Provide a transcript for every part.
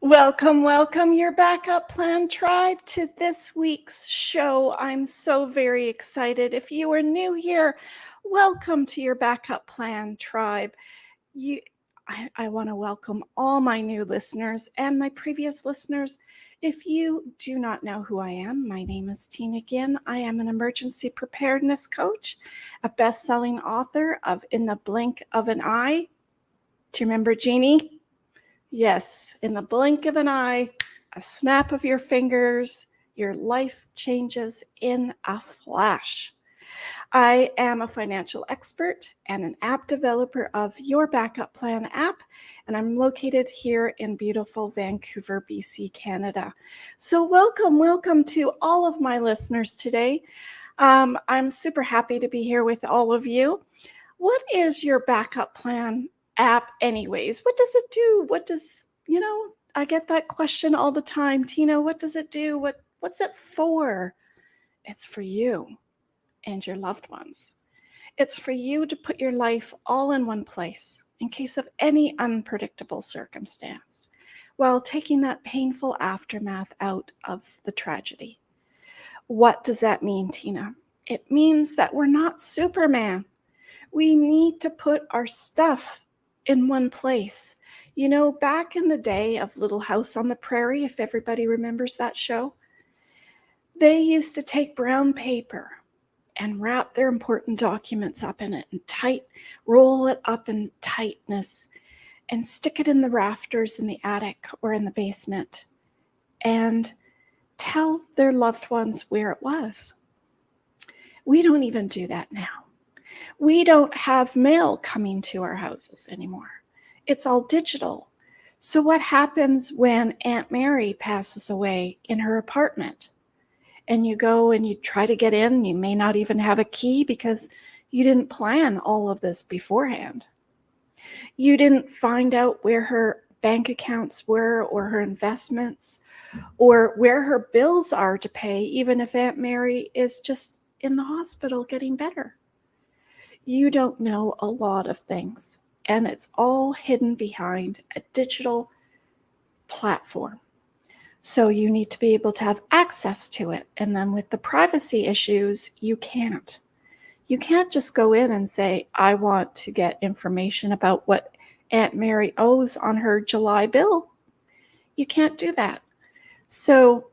Welcome, welcome, your backup plan tribe to this week's show. I'm so very excited. If you are new here, welcome to your backup plan tribe. You, I want to welcome all my new listeners and my previous listeners. If you do not know who I am, my name is Tina Ginn. I am an emergency preparedness coach, a best-selling author of In the Blink of an Eye. Do you remember Jeannie? Yes, in the blink of an eye, a snap of your fingers, your life changes in a flash. I am a financial expert and an app developer of Your Backup Plan app, and I'm located here in beautiful Vancouver, BC, Canada. So welcome to all of my listeners today. I'm super happy to be here with all of you. What is your backup plan app anyways? What does it do? I get that question all the time. Tina, what does it do? What's it for? It's for you and your loved ones. It's for you to put your life all in one place in case of any unpredictable circumstance while taking that painful aftermath out of the tragedy. What does that mean, Tina? It means that we're not Superman. We need to put our stuff in one place. You know, back in the day of Little House on the Prairie, if everybody remembers that show, they used to take brown paper and wrap their important documents up in it and roll it up in tightness and stick it in the rafters in the attic or in the basement and tell their loved ones where it was. We don't even do that now. We don't have mail coming to our houses anymore. It's all digital. So what happens when Aunt Mary passes away in her apartment? And you go and you try to get in, you may not even have a key because you didn't plan all of this beforehand. You didn't find out where her bank accounts were or her investments or where her bills are to pay, even if Aunt Mary is just in the hospital getting better. You don't know a lot of things, and it's all hidden behind a digital platform. So you need to be able to have access to it. And then with the privacy issues, you can't. You can't just go in and say, I want to get information about what Aunt Mary owes on her July bill. You can't do that. So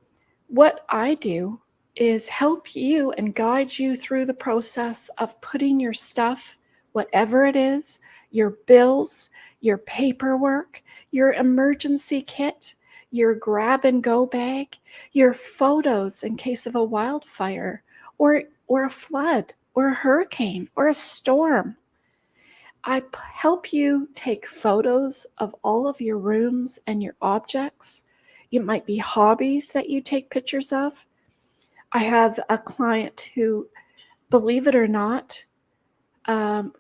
what I do is help you and guide you through the process of putting your stuff, whatever it is, your bills, your paperwork, your emergency kit, your grab and go bag, your photos in case of a wildfire or a flood or a hurricane or a storm. I help you take photos of all of your rooms and your objects. It might be hobbies that you take pictures of. I have a client who, believe it or not,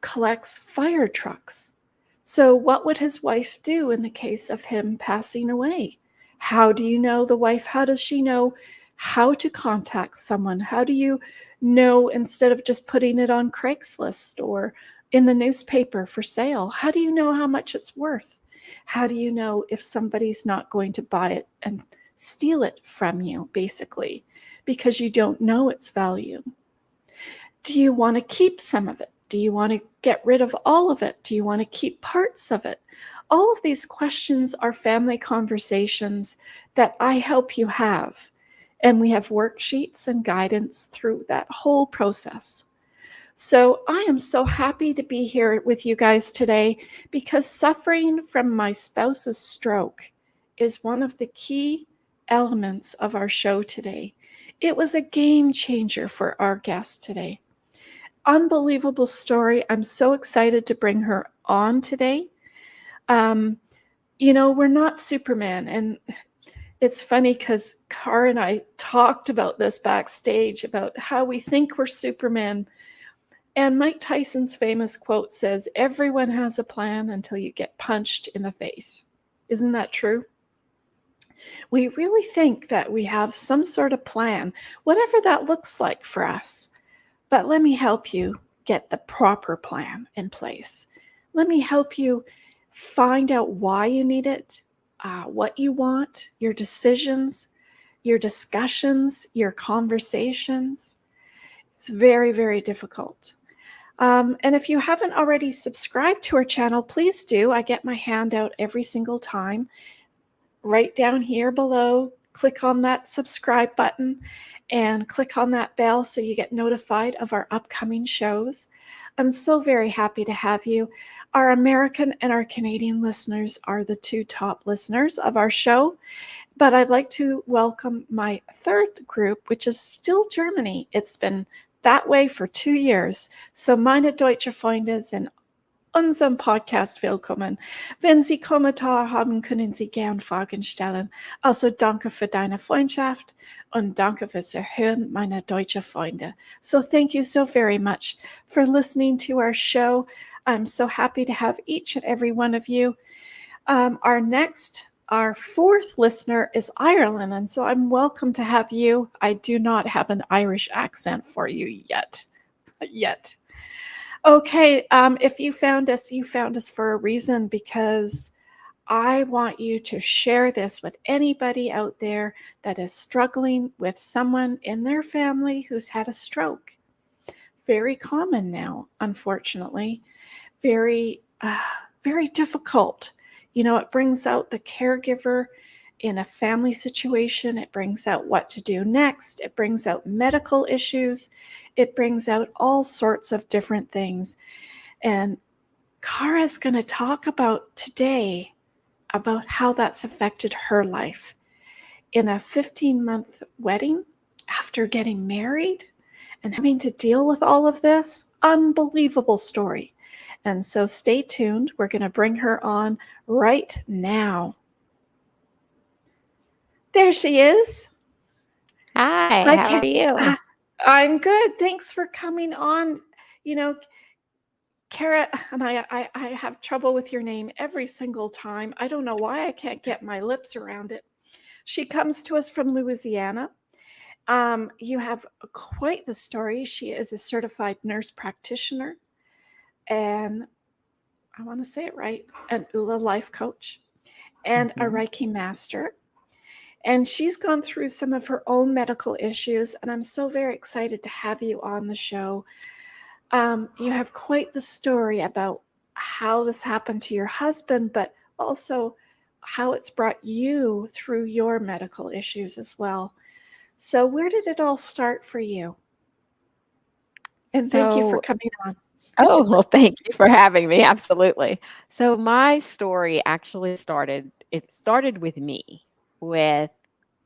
collects fire trucks. So what would his wife do in the case of him passing away? How do you know the wife? How does she know how to contact someone? How do you know, instead of just putting it on Craigslist or in the newspaper for sale, how do you know how much it's worth? How do you know if somebody's not going to buy it and steal it from you, basically, because you don't know its value? Do you want to keep some of it? Do you want to get rid of all of it? Do you want to keep parts of it? All of these questions are family conversations that I help you have. And we have worksheets and guidance through that whole process. So I am so happy to be here with you guys today because suffering from my spouse's stroke is one of the key elements of our show today. It was a game changer for our guest today. Unbelievable story. I'm so excited to bring her on today. We're not Superman. And it's funny because Khara and I talked about this backstage, about how we think we're Superman. And Mike Tyson's famous quote says, everyone has a plan until you get punched in the face. Isn't that true? We really think that we have some sort of plan, whatever that looks like for us. But let me help you get the proper plan in place. Let me help you find out why you need it what you want, your decisions, your discussions, your conversations. It's very, very difficult. And if you haven't already subscribed to our channel, please do. I get my hand out every single time. Right down here below, click on that subscribe button and click on that bell so you get notified of our upcoming shows. I'm so very happy to have you. Our American and our Canadian listeners are the two top listeners of our show. But I'd like to welcome my third group, which is still Germany. It's been that way for 2 years. So meine deutsche Freunde sind unserem Podcast willkommen. Wenn Sie Kommentar haben, können Sie gern Fragen stellen. Also danke für deine Freundschaft und danke fürs Hören, meine deutsche Freunde. So thank you so very much for listening to our show. I'm so happy to have each and every one of you. Our fourth listener is Ireland, and so I'm welcome to have you. I do not have an Irish accent for you yet. Okay, if you found us for a reason, because I want you to share this with anybody out there that is struggling with someone in their family who's had a stroke. Very common now, unfortunately. Very, very difficult. You know, it brings out the caregiver in a family situation. It brings out what to do next. It brings out medical issues. It brings out all sorts of different things. And Khara's going to talk about today about how that's affected her life. In a 15-month wedding, after getting married and having to deal with all of this, unbelievable story. And so stay tuned. We're going to bring her on right now. There she is. Hi, how are you? I'm good. Thanks for coming on. You know, Khara, and I have trouble with your name every single time. I don't know why I can't get my lips around it. She comes to us from Louisiana. You have quite the story. She is a certified nurse practitioner, and I want to say it right, an ULA life coach, and a Reiki master. And she's gone through some of her own medical issues, and I'm so very excited to have you on the show. You have quite the story about how this happened to your husband, but also how it's brought you through your medical issues as well. So where did it all start for you? And thank you for So, coming on. well, thank you for having me. Absolutely. So, my story actually it started with me. With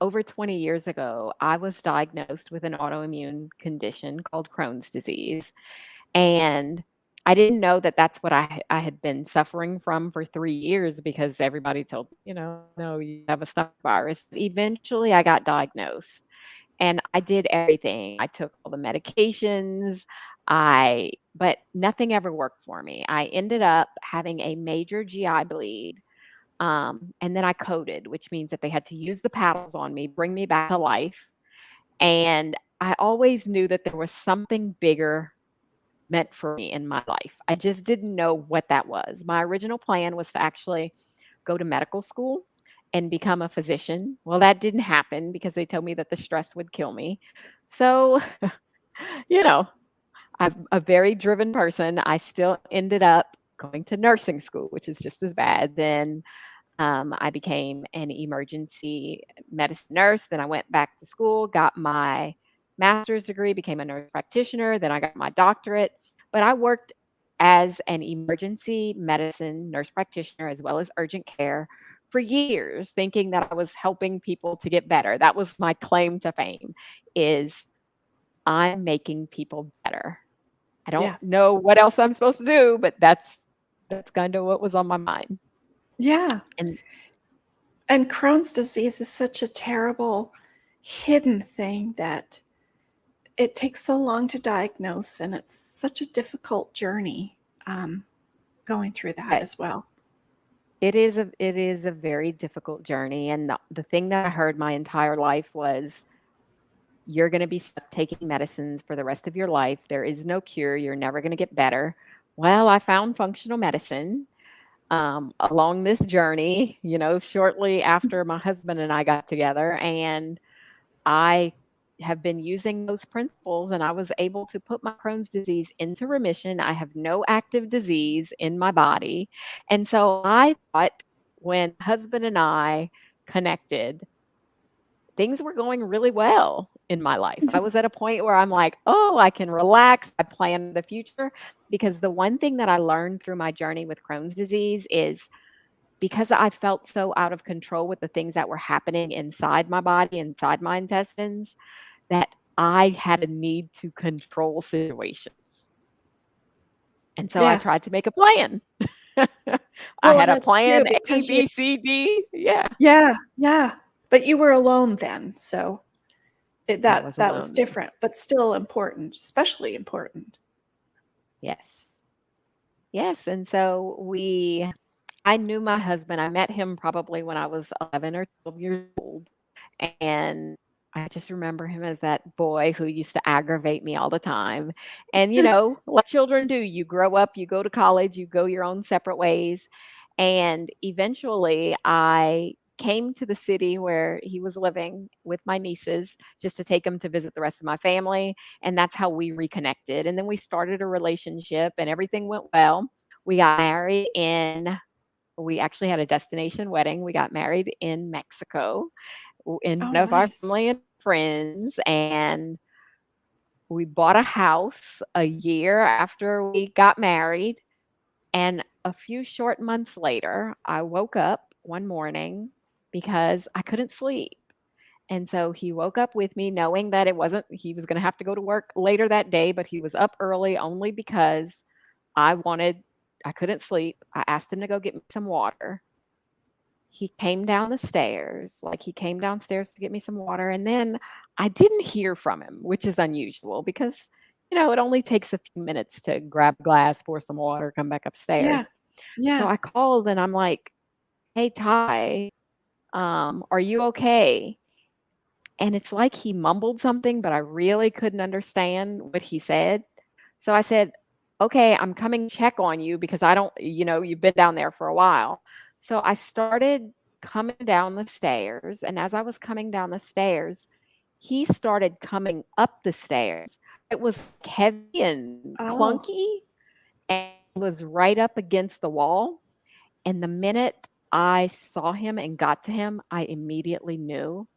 over 20 years ago, I was diagnosed with an autoimmune condition called Crohn's disease. And I didn't know that that's what I had been suffering from for 3 years because everybody told me, no, you have a stomach virus. Eventually, I got diagnosed. And I did everything. I took all the medications. But nothing ever worked for me. I ended up having a major GI bleed. And then I coded, which means that they had to use the paddles on me, bring me back to life. And I always knew that there was something bigger meant for me in my life. I just didn't know what that was. My original plan was to actually go to medical school and become a physician. Well, that didn't happen because they told me that the stress would kill me. So, you know, I'm a very driven person. I still ended up going to nursing school, which is just as bad. Then I became an emergency medicine nurse. Then I went back to school, got my master's degree, became a nurse practitioner. Then I got my doctorate. But I worked as an emergency medicine nurse practitioner as well as urgent care for years, thinking that I was helping people to get better. That was my claim to fame is I'm making people better. I don't Yeah. know what else I'm supposed to do, but that's kind of what was on my mind. Yeah. And And Crohn's disease is such a terrible hidden thing that it takes so long to diagnose, and it's such a difficult journey going through that uh, as well. it is a very difficult journey. And the thing that I heard my entire life was you're going to be stuck taking medicines for the rest of your life. There is no cure. You're never going to get better. Well, I found functional medicine. along this journey, shortly after my husband and I got together. And I have been using those principles and I was able to put my Crohn's disease into remission. I have no active disease in my body. And so I thought when husband and I connected, things were going really well in my life. I was at a point where I'm like, oh, I can relax. I plan for the future. Because the one thing that I learned through my journey with Crohn's disease is because I felt so out of control with the things that were happening inside my body, inside my intestines, that I had a need to control situations. And so I Yes. tried to make a plan. I Well, had and a it's true plan A, because B, C, D. Yeah. yeah, yeah. But you were alone then, so I that was that was alone then. different, but still important, especially important. Yes. Yes. And so I knew my husband. I met him probably when I was 11 or 12 years old. And I just remember him as that boy who used to aggravate me all the time. And, like children do, you grow up, you go to college, you go your own separate ways. And eventually I came to the city where he was living with my nieces just to take him to visit the rest of my family. And that's how we reconnected. And then we started a relationship and everything went well. We got married we actually had a destination wedding. We got married in Mexico in Oh, front of our nice. family and friends, and we bought a house a year after we got married. And a few short months later, I woke up one morning because I couldn't sleep. And so he woke up with me knowing that he was going to have to go to work later that day, but he was up early only because I couldn't sleep. I asked him to go get me some water. He came down the stairs, like, he came downstairs to get me some water, and then I didn't hear from him, which is unusual because, it only takes a few minutes to grab a glass, pour some water, come back Yeah, upstairs. So yeah. I called and I'm like, "Hey, Ty, are you okay?" And it's like he mumbled something, but I really couldn't understand what he said. So I said, "Okay, I'm coming to check on you because I don't, you've been down there for a while." So I started coming down the stairs. And as I was coming down the stairs, he started coming up the stairs. It was heavy and Oh, clunky and was right up against the wall. And the minute I saw him and got to him, I immediately knew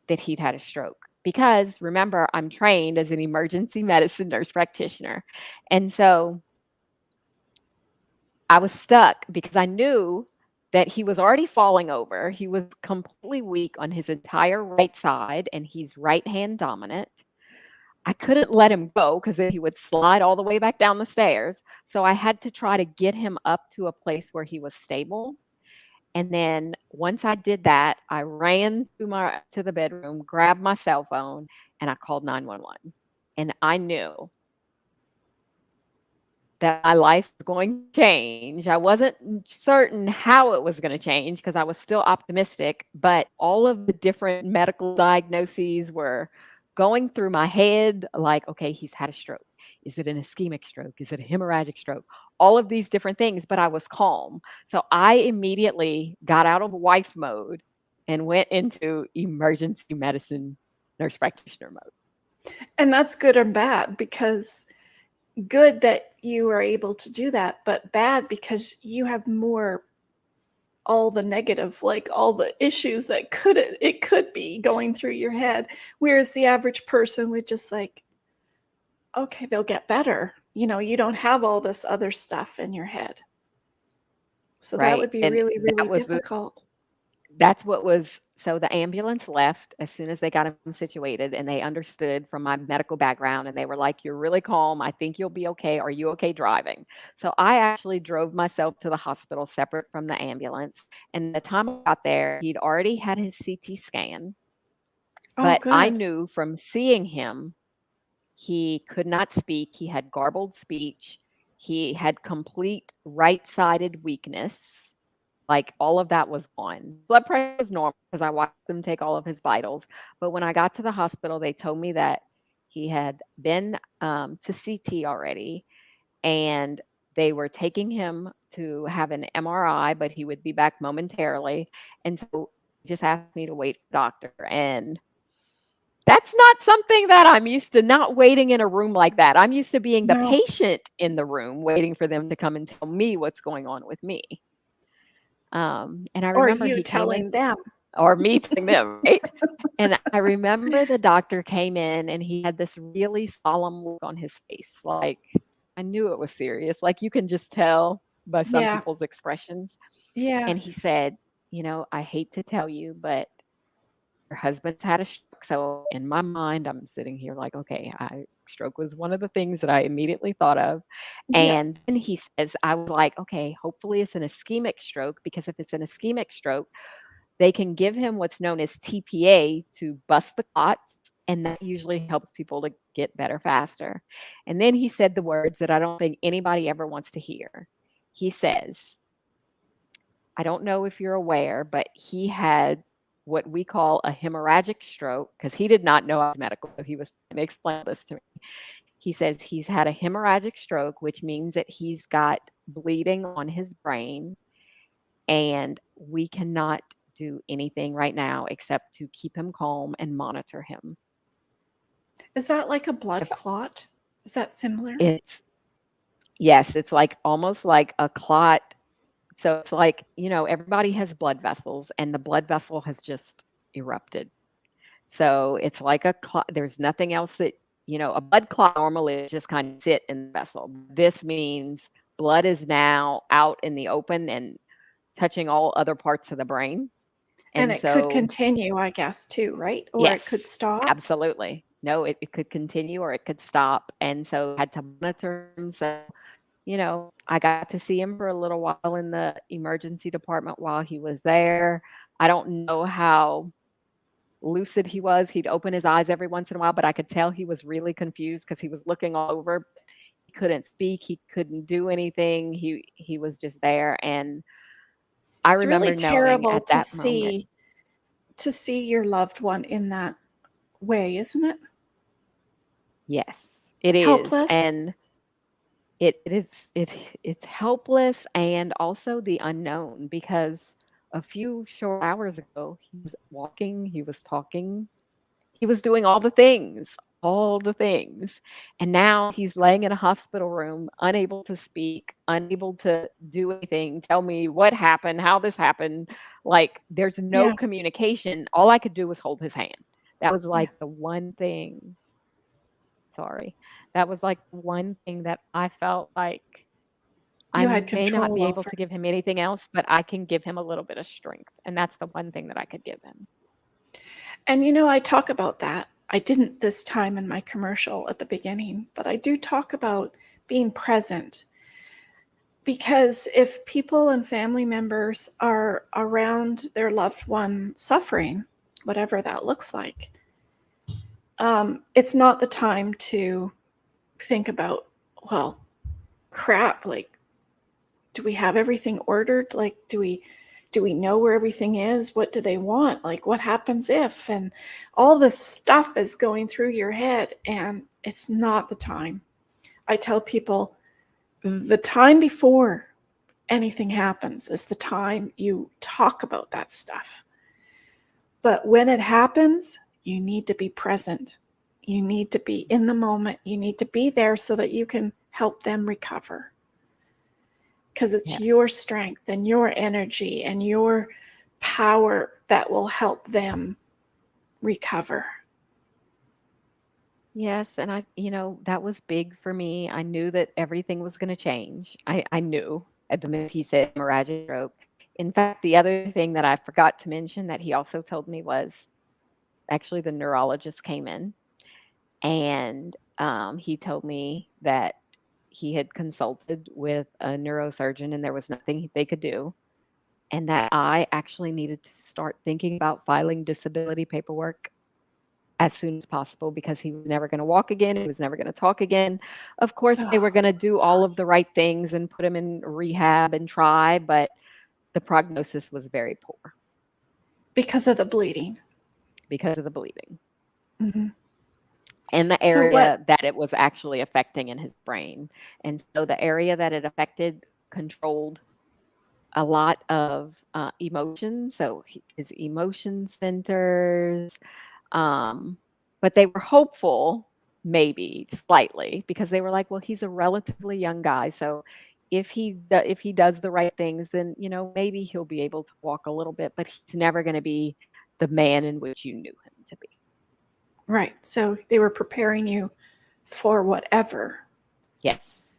that he'd had a stroke. Because remember, I'm trained as an emergency medicine nurse practitioner. And so I was stuck because I knew that he was already falling over. He was completely weak on his entire right side, and he's right hand dominant. I couldn't let him go because he would slide all the way back down the stairs. So I had to try to get him up to a place where he was stable. And then once I did that, I ran to the bedroom, grabbed my cell phone, and I called 911. And I knew that my life was going to change. I wasn't certain how it was going to change because I was still optimistic, but all of the different medical diagnoses were going through my head like, okay, he's had a stroke. Is it an ischemic stroke? Is it a hemorrhagic stroke? All of these different things, but I was calm. So I immediately got out of wife mode and went into emergency medicine nurse practitioner mode. and that's good and bad because good that you are able to do that, but bad because you have more all the negative, like all the issues that could be going through your head, whereas the average person would just like, okay, they'll get better. You don't have all this other stuff in your head. So that Right. would be And really, that really was the difficult. That's what was so the ambulance left as soon as they got him situated, and they understood from my medical background, and they were like, "You're really calm. I think you'll be okay. Are you okay driving?" So I actually drove myself to the hospital separate from the ambulance. And the time I got there, he'd already had his CT scan, Oh, but I good. knew from seeing him, he could not speak. He had garbled speech. He had complete right-sided weakness. Like, all of that was gone. Blood pressure was normal because I watched them take all of his vitals. But when I got to the hospital, they told me that he had been to CT already, and they were taking him to have an MRI, but he would be back momentarily. And so he just asked me to wait for the doctor. And that's not something that I'm used to, not waiting in a room like that. I'm used to being the No. patient in the room, waiting for them to come and tell me what's going on with me. And I Or remember you he came telling in, them. or me telling them, right? And I remember the doctor came in and he had this really solemn look on his face. Like, I knew it was serious. Like, you can just tell by some Yeah. people's expressions. And he Yes. said, I hate to tell you, but your husband's had a stroke. So in my mind, I'm sitting here like, okay, stroke was one of the things that I immediately thought of. Yeah. And then he says, I was like, okay, hopefully it's an ischemic stroke, because if it's an ischemic stroke, they can give him what's known as TPA to bust the clots, and that usually helps people to get better faster. And then he said the words that I don't think anybody ever wants to hear. He says, I don't know if you're aware, but he had what we call a hemorrhagic stroke, because he did not know I was medical. So he was trying to explain this to me. He says he's had a hemorrhagic stroke, which means that he's got bleeding on his brain, and we cannot do anything right now except to keep him calm and monitor him. Is that like a blood If clot? Is that similar? it's Yes, it's like almost like a clot. So it's like, everybody has blood vessels, and the blood vessel has just erupted. So it's like a clot. There's nothing else that, a blood clot normally just kind of sit in the vessel. This means blood is now out in the open and touching all other parts of the brain. And And it could so, continue, I guess, too, right? Or it could yes, stop. absolutely. No, it could continue or it could stop. And so I had to monitor him. So, I got to see him for a little while in the emergency department while he was there. I don't know how lucid he was. He'd open his eyes every once in a while, but I could tell he was really confused because he was looking all over. He couldn't speak. He couldn't do anything. He was just there. And I It's really remember knowing terrible at that moment, to see your loved one in that way, isn't it? yes, it is. Helpless. And it's helpless, and also the unknown, because a few short hours ago he was walking, he was talking, he was doing all the things. And now he's laying in a hospital room, unable to speak, unable to do anything, tell me what happened, how this happened. Like, there's no Yeah. communication. All I could do was hold his hand. That was Yeah. like the one thing. Sorry. That was like one thing that I felt like I You had may not control be able over. to give him anything else, but I can give him a little bit of strength. And that's the one thing that I could give him. And I talk about that. I didn't this time in my commercial at the beginning, but I do talk about being present, because if people and family members are around their loved one suffering, whatever that looks like, it's not the time to think about, well, crap, like, do we have everything ordered? Like, do we know where everything is? What do they want? Like, what happens if? And all this stuff is going through your head, and it's not the time. I tell people the time before anything happens is the time you talk about that stuff. But when it happens, you need to be present. You need to be in the moment. You need to be there so that you can help them recover. Because it's Yes. your strength and your energy and your power that will help them recover. Yes, and that was big for me. I knew that everything was going to change. I knew at the minute he said hemorrhagic stroke. In fact, the other thing that I forgot to mention that he also told me was, actually the neurologist came in, and he told me that he had consulted with a neurosurgeon and there was nothing they could do, and that I actually needed to start thinking about filing disability paperwork as soon as possible, because he was never going to walk again. He was never going to talk again. Of course, they Oh, were going to do all of the right things and put him in rehab and try, but the prognosis was very poor because of the bleeding. because of the bleeding. Mm-hmm. in the So what area that it was actually affecting in his brain. And so the area that it affected controlled a lot of emotions. So his emotion centers, um, but they were hopeful, maybe slightly, because they were like, well, he's a relatively young guy, so if he does the right things, then maybe he'll be able to walk a little bit, but he's never going to be the man in which you knew him to be. right. So they were preparing you for whatever. Yes.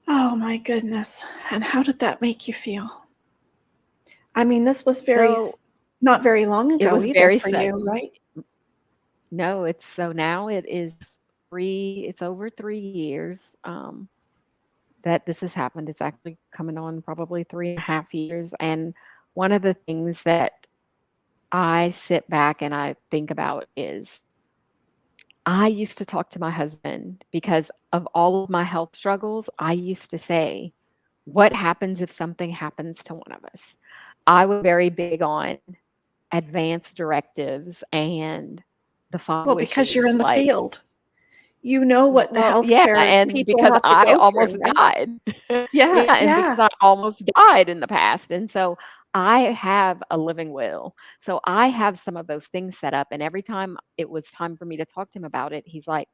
Oh my goodness. And how did that make you feel? I mean, this was So not very long it ago was either very for you, sudden. right? No, it's so now it is it's over 3 years that this has happened. It's actually coming on probably 3.5 years. And one of the things that I sit back and I think about is I used to talk to my husband because of all of my health struggles. I used to say, what happens if something happens to one of us? I was very big on advanced directives and the five Well, because you're wishes. in the Like, field. You know what the well, yeah, healthcare and people because have to I go almost through, right? died. Yeah, Yeah, and because yeah. I almost died in the past, and so I have a living will. So I have some of those things set up, and every time it was time for me to talk to him about it, he's like,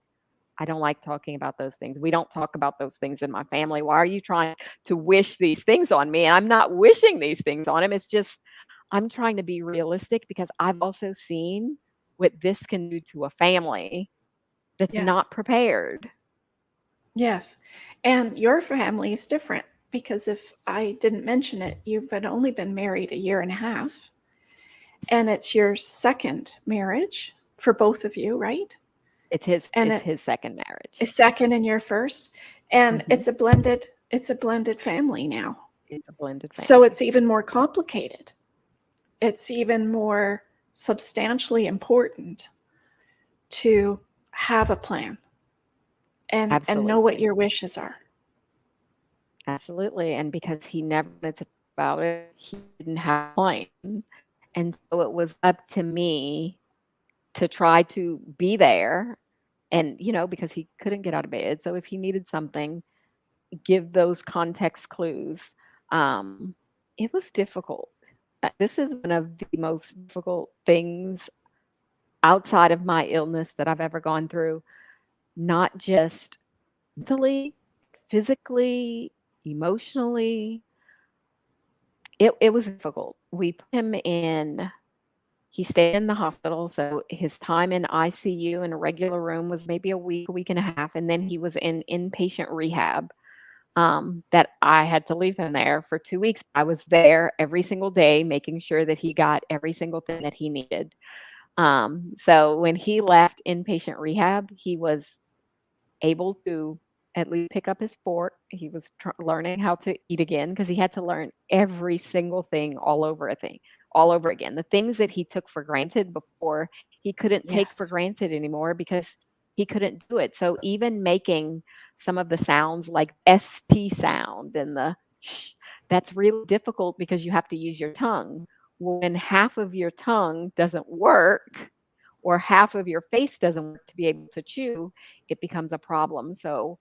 "I don't like talking about those things. We don't talk about those things in my family. Why are you trying to wish these things on me?" And I'm not wishing these things on him. It's just I'm trying to be realistic because I've also seen what this can do to a family that's Yes. not prepared. Yes. And your family is different because if I didn't mention it, you've had only been married a year and a half, and it's your second marriage for both of you, right? And It's it his second marriage. is second and your first, and Mhm. it's a blended family now. It's a blended So family. it's even more complicated. It's even more substantially important to have a plan and know what Absolutely. your wishes are. Absolutely, and because he never wanted to talk about it, he didn't have a plan, and so it was up to me to try to be there and, because he couldn't get out of bed, so if he needed something, give those context clues. Um, it was difficult. This is one of the most difficult things outside of my illness that I've ever gone through, not just mentally, physically, emotionally. It was difficult. We put him in he stayed in the hospital, so his time in ICU in a regular room was maybe a week and a half, and then he was in inpatient rehab, that I had to leave him there for 2 weeks. I was there every single day making sure that he got every single thing that he needed. So when he left inpatient rehab, he was able to at least pick up his fork. He was learning how to eat again because he had to learn every single thing all over again. The things that he took for granted before, he couldn't take for Yes. granted anymore because he couldn't do it. So even making some of the sounds like ST sound and the sh, that's really difficult because you have to use your tongue. When half of your tongue doesn't work, or half of your face doesn't work to be able to chew, it becomes a problem. So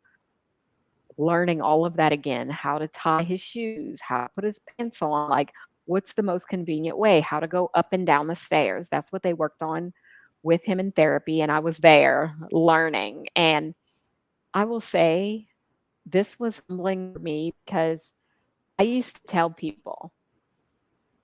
learning all of that again, how to tie his shoes, how to put his pencil on, like what's the most convenient way, how to go up and down the stairs. That's what they worked on with him in therapy. And I was there learning. And I will say this was humbling for me because I used to tell people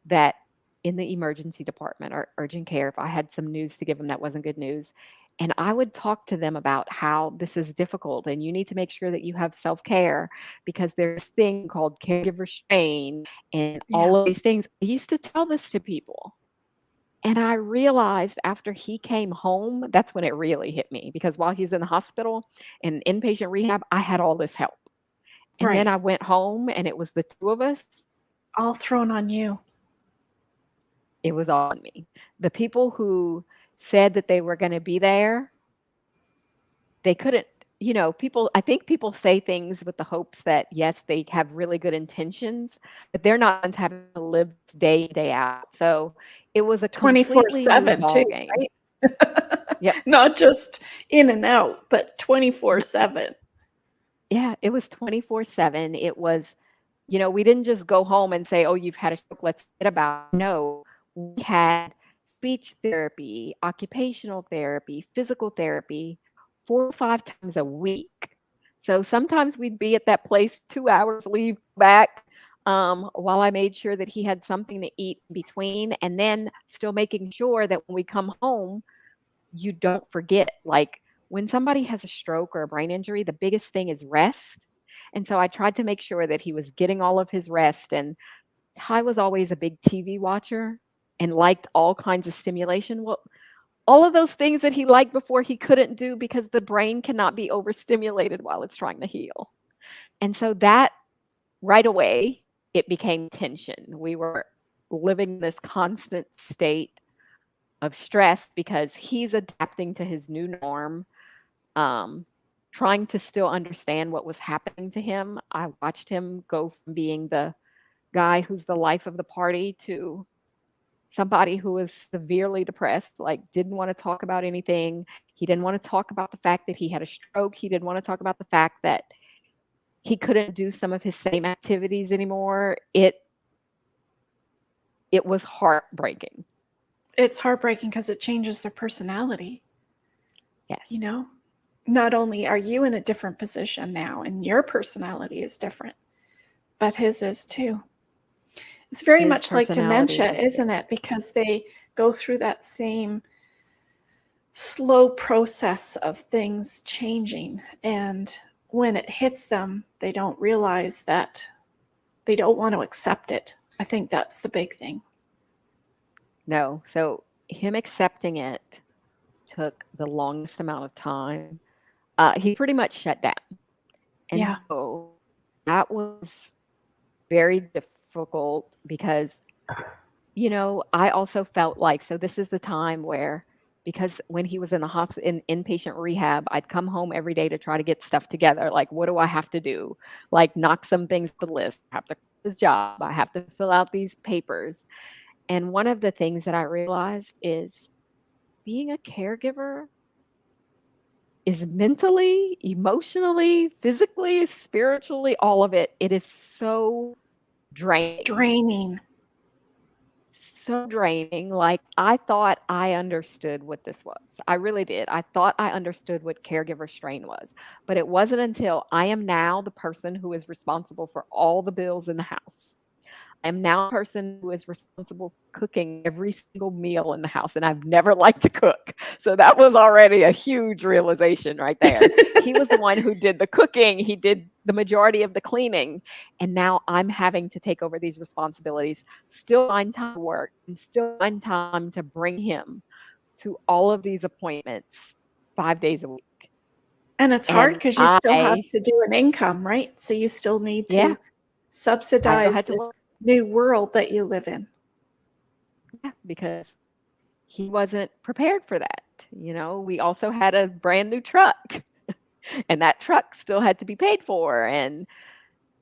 that in the emergency department or urgent care, if I had some news to give them that wasn't good news, and I would talk to them about how this is difficult and you need to make sure that you have self care because there's this thing called caregiver strain and Yeah. all of these things. I used to tell this to people. And I realized after he came home, that's when it really hit me because while he's in the hospital and inpatient rehab, I had all this help. And then I Right. went home and it was the two of us. All thrown on you. It was on me. The people who said that they were gonna be there, they couldn't people I think people say things with the hopes that, yes, they have really good intentions, but they're not ones having to live this day in, day out. So, it was a completely new 24/7 too, ballgame. right? Yep. Not just in and out, but 24/7. Yeah, it was 24/7. It was, we didn't just go home and say, "Oh, you've had a stroke, let's forget about it." No, we had speech therapy, occupational therapy, physical therapy 4 or 5 times a week. So sometimes we'd be at that place 2 hours, leave back, while I made sure that he had something to eat in between, and then still making sure that when we come home, you don't forget. Like, when somebody has a stroke or a brain injury, the biggest thing is rest. And so I tried to make sure that he was getting all of his rest. And Ty was always a big TV watcher and liked all kinds of stimulation. Well, all of those things that he liked before he couldn't do because the brain cannot be overstimulated while it's trying to heal. And so that right away, it became tension. We were living in this constant state of stress because he's adapting to his new norm, um, trying to still understand what was happening to him. I watched him go from being the guy who's the life of the party to somebody who was severely depressed, like didn't want to talk about anything. He didn't want to talk about the fact that he had a stroke. He didn't want to talk about the fact that he couldn't do some of his same activities anymore. It was heartbreaking. It's heartbreaking because it changes their personality, Yes. you know? Not only are you in a different position now and your personality is different, but his is too. It's very His much like dementia, personality. isn't it? Because they go through that same slow process of things changing. And when it hits them, they don't realize that they don't want to accept it. I think that's the big thing. No. So him accepting it took the longest amount of time. He pretty much shut down. And Yeah. so that was very difficult because, I also felt like, so this is the time where, because when he was in the hospital in inpatient rehab, I'd come home every day to try to get stuff together. Like, what do I have to do? Like, knock some things off the list. I have to quit this job. I have to fill out these papers. And one of the things that I realized is being a caregiver is mentally, emotionally, physically, spiritually, all of it. It is so draining. Draining. So draining. Like, I thought I understood what this was. I really did. I thought I understood what caregiver strain was. But it wasn't until I am now the person who is responsible for all the bills in the house. I am now a person who is responsible for cooking every single meal in the house, and I've never liked to cook. So that was already a huge realization right there. He was the one who did the cooking, he did the majority of the cleaning, and now I'm having to take over these responsibilities, still find time to work, and still find time to bring him to all of these appointments 5 days a week. And it's hard And because you still have I to do an income, right? So you still need yeah, to I still subsidize had to work. this new world that you live in. Yeah, because he wasn't prepared for that. We also had a brand new truck, and that truck still had to be paid for, and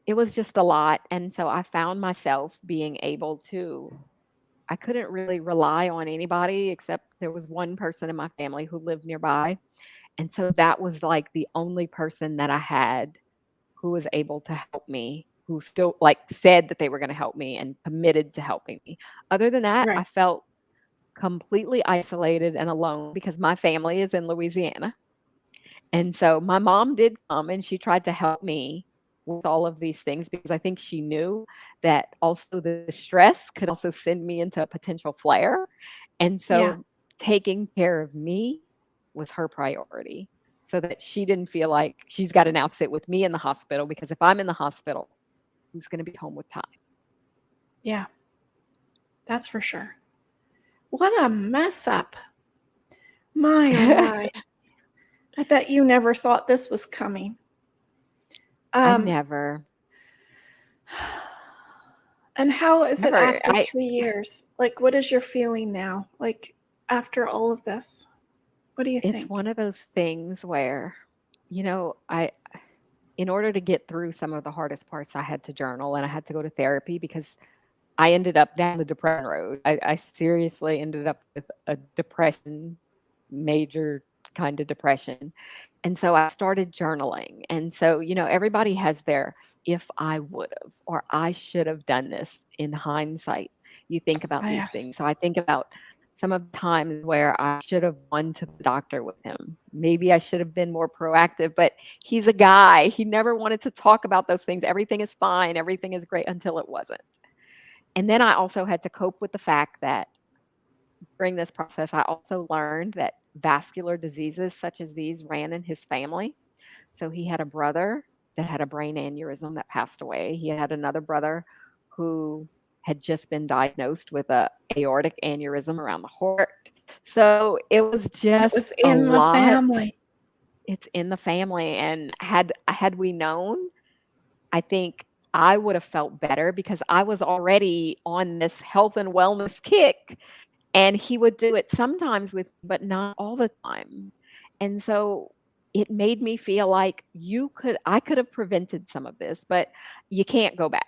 it was just a lot. And so I found myself being able to, I couldn't really rely on anybody except there was one person in my family who lived nearby. And so that was like the only person that I had who was able to help me, who still like said that they were going to help me and committed to helping me. Other than that, I Right. felt completely isolated and alone because my family is in Louisiana. And so my mom did come and she tried to help me with all of these things because I think she knew that also the stress could also send me into a potential flare. And Yeah. so taking care of me was her priority so that she didn't feel like she's got to now sit with me in the hospital because if I'm in the hospital, who's going to be home with time? Yeah. That's for sure. What a mess up. My, oh my. I bet you never thought this was coming. I Um, never, and how is it never, after 3 years? Like, what is your feeling now? Like, after all of this? What do you it's think? one of those things where, I in order to get through some of the hardest parts, I had to journal and I had to go to therapy because I ended up down the depression road. I seriously ended up with a depression major kind of depression. And so I started journaling. And so, everybody has their if I would have or I should have done this in hindsight. You think about these Yes. things. So I think about some of the times where I should have gone to the doctor with him. Maybe I should have been more proactive, but he's a guy. He never wanted to talk about those things. Everything is fine, everything is great until it wasn't. And then I also had to cope with the fact that during this process, I also learned that vascular diseases such as these ran in his family. So he had a brother that had a brain aneurysm that passed away. He had another brother who had just been diagnosed with a aortic aneurysm around the heart. So it was It just was a in the lot. family. It's in the family, and had we known, I think I would have felt better because I was already on this health and wellness kick, and he would do it sometimes with but not all the time. And so it made me feel like I could have prevented some of this, but you can't go back,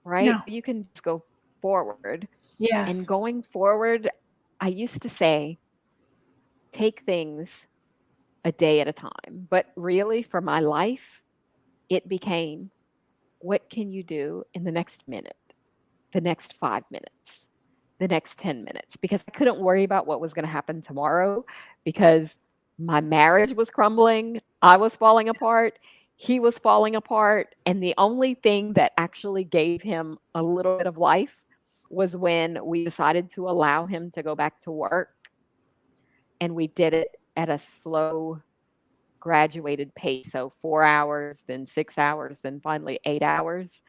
right? No. You can just go forward. And Yes. going forward, I used to say, take things a day at a time. But really, for my life, it became, what can you do in the next minute, the next 5 minutes, the next 10 minutes? Because I couldn't worry about what was going to happen tomorrow because my marriage was crumbling. I was falling apart. He was falling apart. And the only thing that actually gave him a little bit of life was when we decided to allow him to go back to work. And we did it at a slow, graduated pace. So 4 hours, then 6 hours, then finally 8 hours.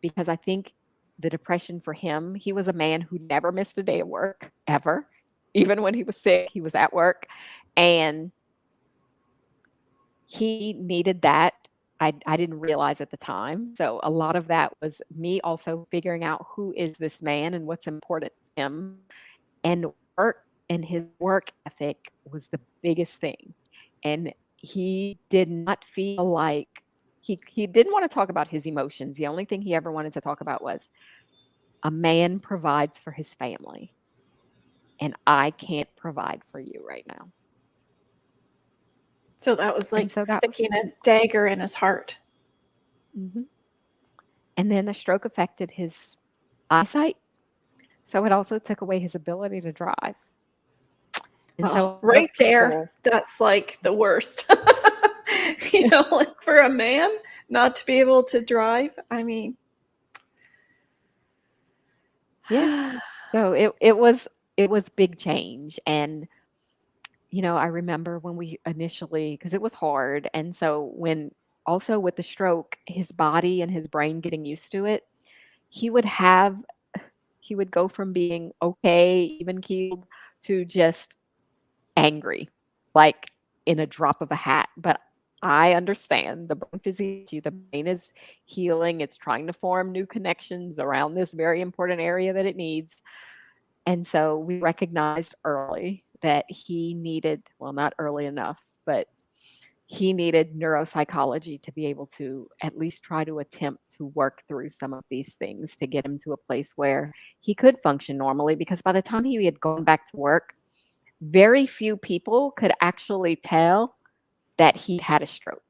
Because I think the depression for him, he was a man who never missed a day of work ever. Even when he was sick, he was at work. And he needed that. I didn't realize at the time. So a lot of that was me also figuring out who is this man and what's important to him. And work and his work ethic was the biggest thing. And he did not feel like he didn't want to talk about his emotions. The only thing he ever wanted to talk about was a man provides for his family, and I can't provide for you right now. So that was And like so that was sticking a dagger in his heart. mhm. And then the stroke affected his eyesight, so it also took away his ability to drive. And so Well, a lot right of there, people, that's like the worst. Like for a man not to be able to drive. I mean, yeah. So it was big change. And I remember when we initially, because it was hard. And so when also with the stroke, his body and his brain getting used to it, he would have, he would go from being okay, even keeled, to just angry, like in a drop of a hat. But I understand the brain physiology, the brain is healing, it's trying to form new connections around this very important area that it needs. And so we recognized early that he needed, well, not early enough, but he needed neuropsychology to be able to at least try to attempt to work through some of these things to get him to a place where he could function normally. Because by the time he had gone back to work, very few people could actually tell that he had a stroke.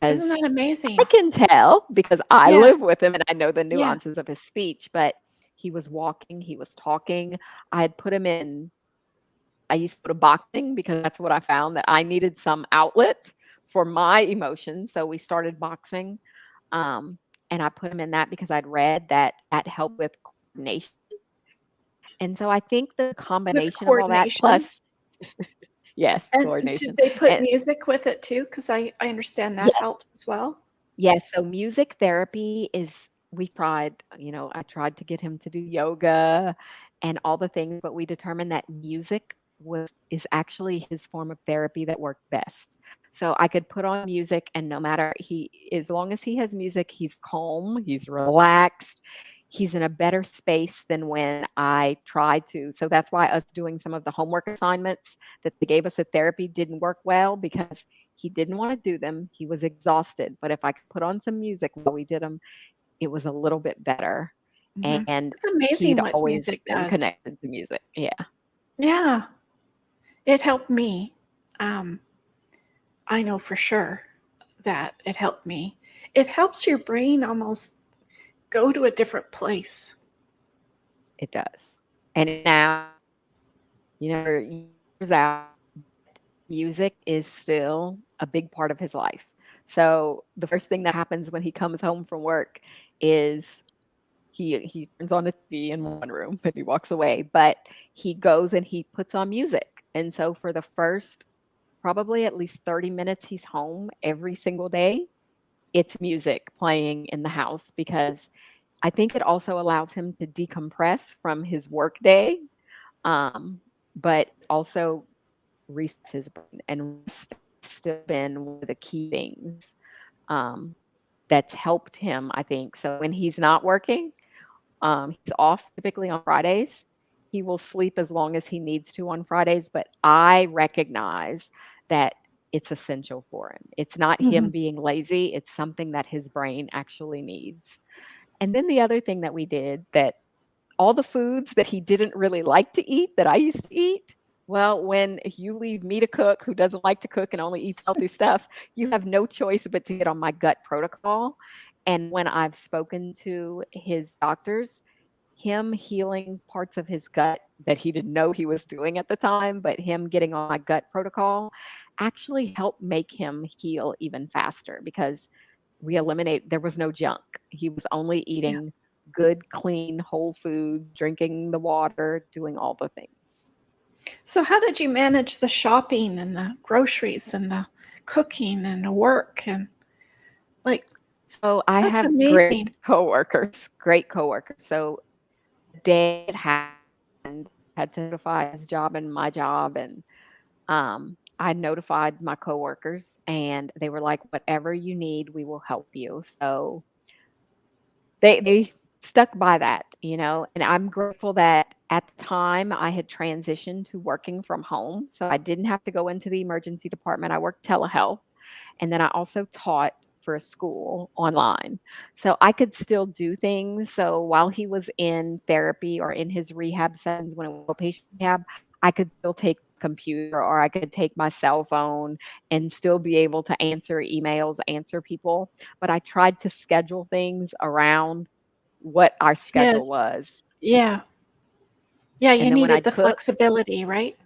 isn't Because that I amazing? can tell because I Yeah. live with him and I know the Yeah. nuances of his speech, but he was walking, he was talking. I had put him in, I used to go to boxing because that's what I found that I needed some outlet for my emotions. So we started boxing. Um, and I put him in that because I'd read that that helped with coordination. And so I think the With combination of all that coordination. plus, yes, And did coordination. they put And music with it too? Because I understand that yes, helps as well. yes. So music therapy is, we tried, I tried to get him to do yoga and all the things, but we determined that music is actually his form of therapy that worked best. So I could put on music and no matter as long as he has music, he's calm, he's relaxed, he's in a better space than when I tried to. So that's why us doing some of the homework assignments that they gave us at therapy didn't work well because he didn't want to do them. He was exhausted. But if I could put on some music while we did them, it was a little bit better. And It's amazing he'd what always music been does. connected to music. Yeah. Yeah. It helped me. Um, I know for sure that it helped me. It helps your brain almost go to a different place. It does. And now, we're years out, music is still a big part of his life. So the first thing that happens when he comes home from work is he turns on the TV in one room and he walks away, but he goes and he puts on music. And so for the first probably at least 30 minutes he's home every single day, it's music playing in the house because I think it also allows him to decompress from his work day, but also resets his brain. And rest has still been one of the key things um, that's helped him, I think. So when he's not working, he's off typically on Fridays. He will sleep as long as he needs to on Fridays, but I recognize that it's essential for him. It's not him Mhm. being lazy, it's something that his brain actually needs. And then the other thing that we did that all the foods that he didn't really like to eat that I used to eat, well, when you leave me to cook, who doesn't like to cook and only eats healthy stuff, you have no choice but to get on my gut protocol. And when I've spoken to his doctors, him healing parts of his gut that he didn't know he was doing at the time, but him getting on my gut protocol actually helped make him heal even faster because there was no junk. He was only Yeah. eating good, clean, whole food, drinking the water, doing all the things. So, how did you manage the shopping and the groceries and the cooking and the work? And like, So I that's have great amazing. coworkers, great coworkers. So the day it happened, I had to notify his job and my job, and I notified my coworkers, and they were like, "Whatever you need, we will help you." So they stuck by that, and I'm grateful that at the time I had transitioned to working from home, so I didn't have to go into the emergency department. I worked telehealth, and then I also taught for a school online. So I could still do things. So while he was in therapy or in his rehab sessions when it was outpatient rehab, I could still take the computer or I could take my cell phone and still be able to answer emails, answer people. But I tried to schedule things around what our schedule Yes. was. Yeah. Yeah. You And then when needed I'd the cook, flexibility, right?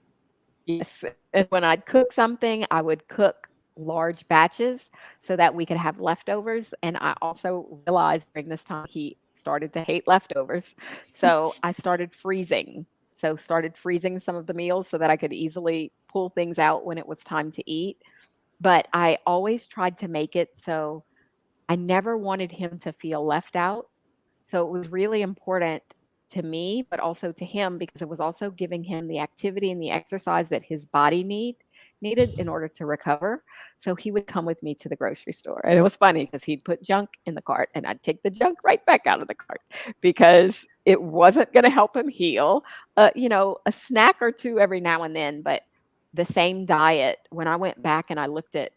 yes, and when I'd cook something, I would cook large batches so that we could have leftovers, and I also realized during this time he started to hate leftovers, so I started freezing. So started freezing some of the meals so that I could easily pull things out when it was time to eat, but I always tried to make it so I never wanted him to feel left out. So it was really important to me, but also to him because it was also giving him the activity and the exercise that his body needed in order to recover. So he would come with me to the grocery store. And it was funny because he'd put junk in the cart and I'd take the junk right back out of the cart because it wasn't going to help him heal. A snack or two every now and then, but the same diet, when I went back and I looked at,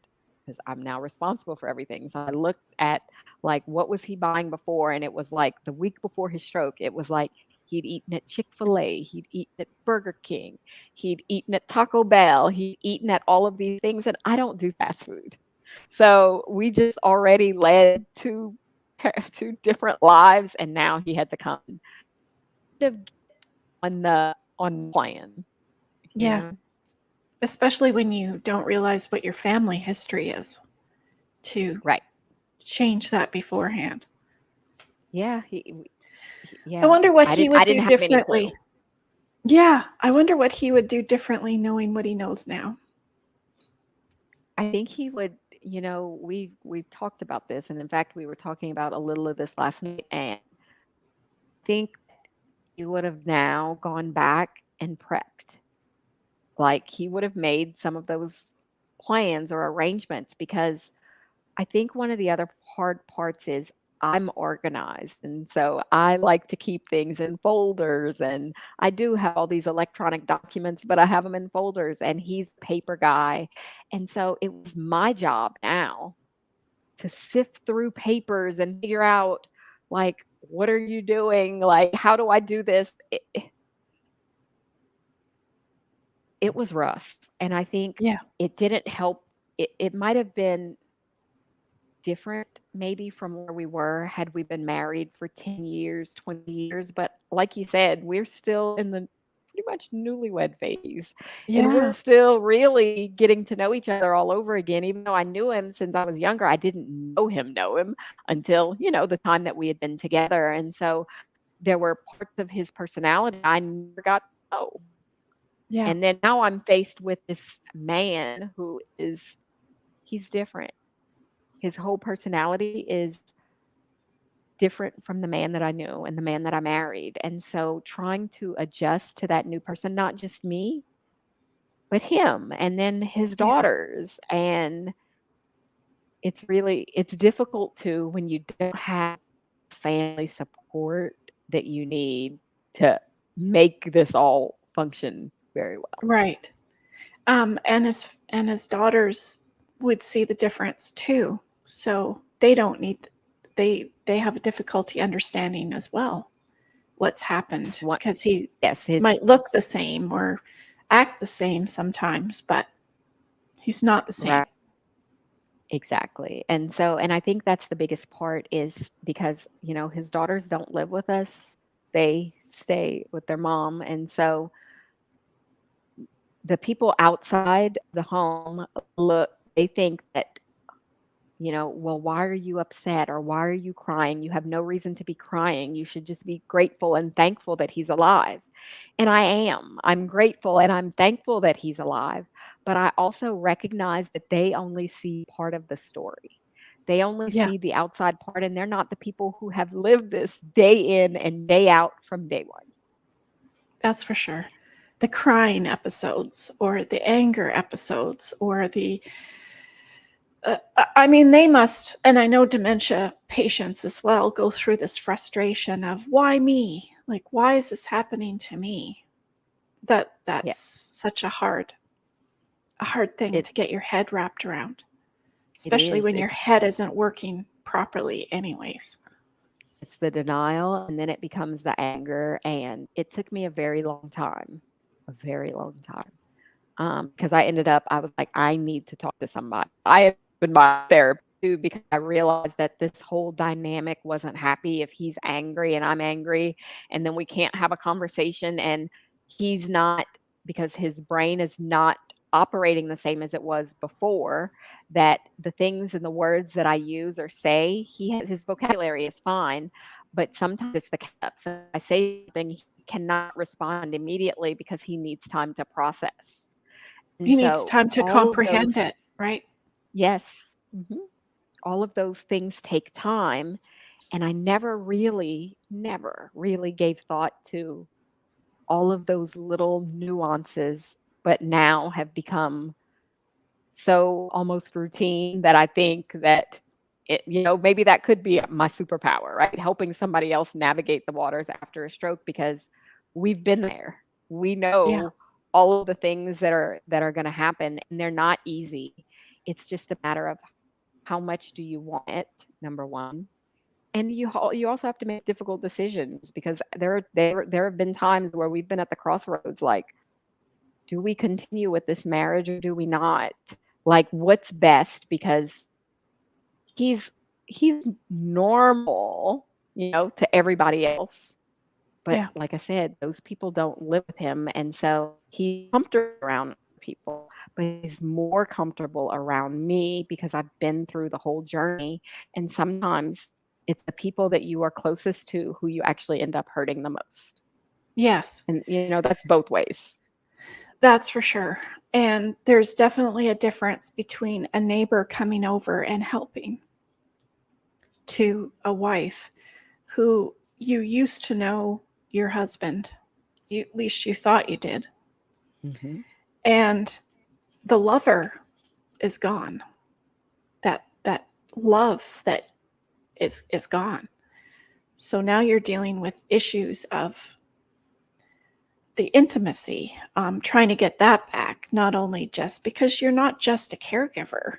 because I'm now responsible for everything. So I looked at like what was he buying before, and it was like the week before his stroke, it was like he'd eaten at Chick-fil-A, he'd eaten at Burger King, he'd eaten at Taco Bell, he'd eaten at all of these things, and I don't do fast food. So we just already led two different lives, and now he had to come to get on the plan, you Yeah. know? Especially when you don't realize what your family history is to Right. change that beforehand. Yeah, I yeah. wonder what I he didn't I would do didn't have any clue. differently. Yeah. I wonder what he would do differently knowing what he knows now. I think he would, we've talked about this, and in fact, we were talking about a little of this last night, and think he would have now gone back and prepped. Like he would have made some of those plans or arrangements because I think one of the other hard parts is I'm organized. And so I like to keep things in folders. And I do have all these electronic documents, but I have them in folders. And he's a paper guy. And so it was my job now to sift through papers and figure out, like, what are you doing? Like, how do I do this? it was rough, and I think Yeah. it didn't help. It might have been different maybe from where we were had we been married for 10 years, 20 years, but like you said, we're still in the pretty much newlywed phase, and we're Yeah. still really getting to know each other all over again. Even though I knew him since I was younger, I didn't know him until, the time that we had been together, and so there were parts of his personality I never got to know. Yeah. And then now I'm faced with this man who is he's different. His whole personality is different from the man that I knew and the man that I married. And so trying to adjust to that new person, not just me, but him and then his Yeah. daughters. And it's difficult to when you don't have family support that you need to make this all function very well. Right. And his daughters would see the difference too. So they don't need they have a difficulty understanding as well what's It's happened one because he yes, his might look the same or act the same sometimes, but he's not the same. right. Exactly. And I think that's the biggest part is because, his daughters don't live with us. They stay with their mom. And so the people outside the home they think that, well, why are you upset or why are you crying? You have no reason to be crying. You should just be grateful and thankful that he's alive. And I am. I'm grateful and I'm thankful that he's alive. But I also recognize that they only see part of the story. They only Yeah, see the outside part, and they're not the people who have lived this day in and day out from day one. that's for sure. The crying episodes or the anger episodes or I mean, they must, and I know dementia patients as well go through this frustration of why me? Like, why is this happening to me? That's Yeah. such a hard thing It to get your head wrapped around, it especially is. when your head isn't working properly, anyways. It's the denial, and then it becomes the anger, and it took me a very long time. Because I was like, "I need to talk to somebody." I opened my therapy too because I realized that this whole dynamic wasn't happy if he's angry and I'm angry, and then we can't have a conversation, and he's not because his brain is not operating the same as it was before, that the things and the words that I use or say, his vocabulary is fine, but sometimes it's the catch-up. So I say something, he cannot respond immediately because he needs time to process. And He needs so time to all of those comprehend it, right? yes, all of those things take time, and I never really gave thought to all of those little nuances, but now have become so almost routine that I think that maybe that could be my superpower, right? Helping somebody else navigate the waters after a stroke because we've been there. We Yeah. know all of the things that are going to happen and they're not easy. It's just a matter of how much do you want it, number 1. And you also have to make difficult decisions because there have been times where we've been at the crossroads like do we continue with this marriage or do we not? Like, what's best? Because he's he's normal, to everybody else. But Yeah. like I said, those people don't live with him, and so he's comfortable around people, but he's more comfortable around me because I've been through the whole journey. And sometimes it's the people that you are closest to who you actually end up hurting the most. Yes, And that's both ways. that's for sure. And there's definitely a difference between a neighbor coming over and helping to a wife who you used to know your husband, at least you thought you did, hmm and the lover is gone. That love that is gone. So now you're dealing with issues of the intimacy, trying to get that back, not only just because you're not just a caregiver.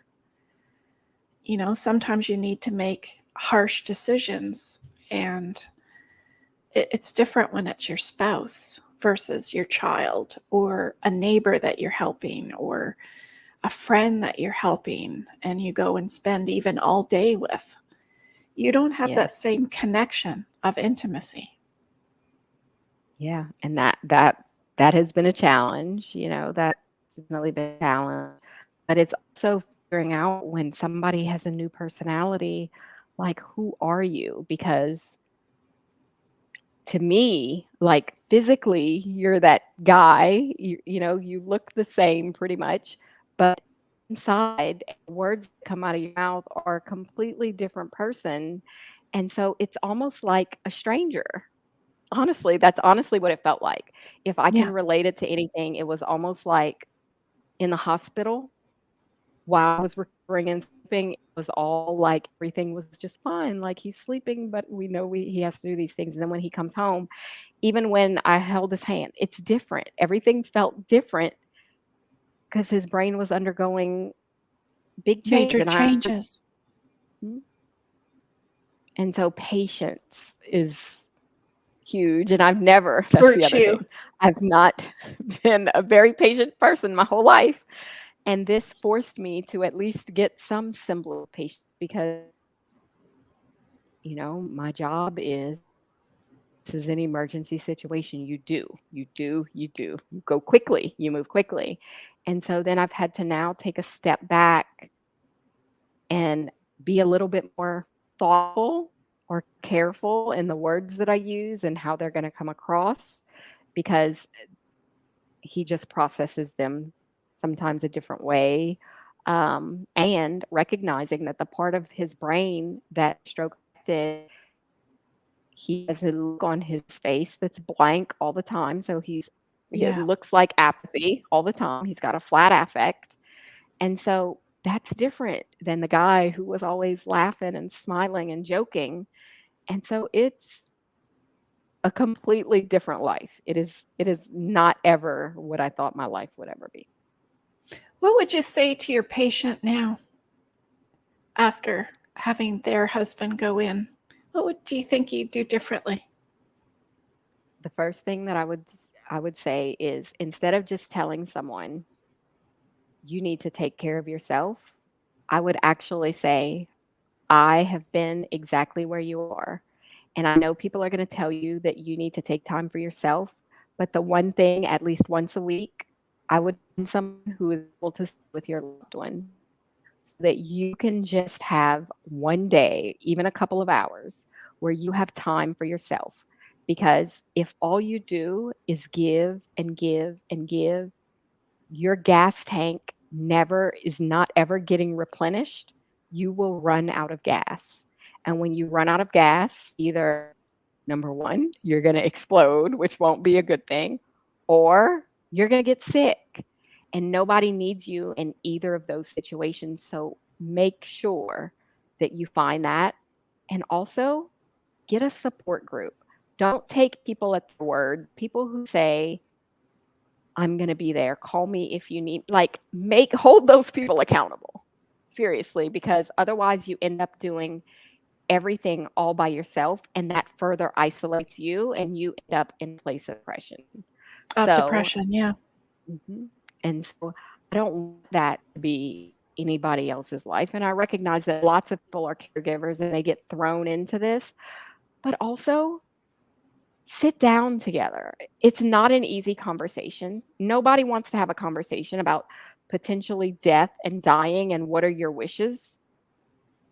Sometimes you need to make harsh decisions, and it's different when it's your spouse versus your child or a neighbor that you're helping or a friend that you're helping and you go and spend even all day with. You don't have that Yes. same connection of intimacy. Yeah, and that has been a challenge, that's definitely been a challenge. But it's also figuring out when somebody has a new personality, like, who are you? Because to me, like, physically, you're that guy, you look the same pretty much, but inside, words that come out of your mouth are a completely different person, and so it's almost like a stranger. Honestly, that's honestly what it felt like. If I can Yeah. relate it to anything, it was almost like in the hospital while I was recovering and sleeping, it was all like everything was just fine, like, he's sleeping, but we know he has to do these things, and then when he comes home, even when I held his hand, it's different. Everything felt different because his brain was undergoing big changes, Major and changes. Mhm. And so patience is huge, and I've never that's the other Virtue. thing. I've not been a very patient person my whole life, and this forced me to at least get some semblance of patience because, my job is this is an emergency situation. You do, you do, you do. You go quickly, you move quickly. And so then I've had to now take a step back and be a little bit more thoughtful or careful in the words that I use and how they're going to come across because he just processes them sometimes a different way. And recognizing that the part of his brain that stroke affected, he has a look on his face that's blank all the time. So it Yeah. looks like apathy all the time. He's got a flat affect. And so that's different than the guy who was always laughing and smiling and joking. And so it's a completely different life. It is not ever what I thought my life would ever be. What would you say to your patient now after having their husband go in? Do you think you'd do differently? The first thing that I would say is instead of just telling someone you need to take care of yourself, I would actually say I have been exactly where you are. And I know people are going to tell you that you need to take time for yourself. But the one thing, at least once a week, I would find someone who is able to sit with your loved one so that you can just have one day, even a couple of hours, where you have time for yourself. Because if all you do is give and give and give, your gas tank never is not ever getting replenished. You will run out of gas. And when you run out of gas, either number one, you're going to explode, which won't be a good thing, or you're going to get sick. And nobody needs you in either of those situations. So make sure that you find that. And also get a support group. Don't take people at their word. People who say, I'm gonna be there. Call me if you need hold those people accountable. Seriously, because otherwise you end up doing everything all by yourself and that further isolates you and you end up in a place of depression. Of So, depression, yeah. mhm, and so I don't want that to be anybody else's life. And I recognize that lots of people are caregivers and they get thrown into this, but also sit down together. It's not an easy conversation. Nobody wants to have a conversation about potentially death and dying and what are your wishes,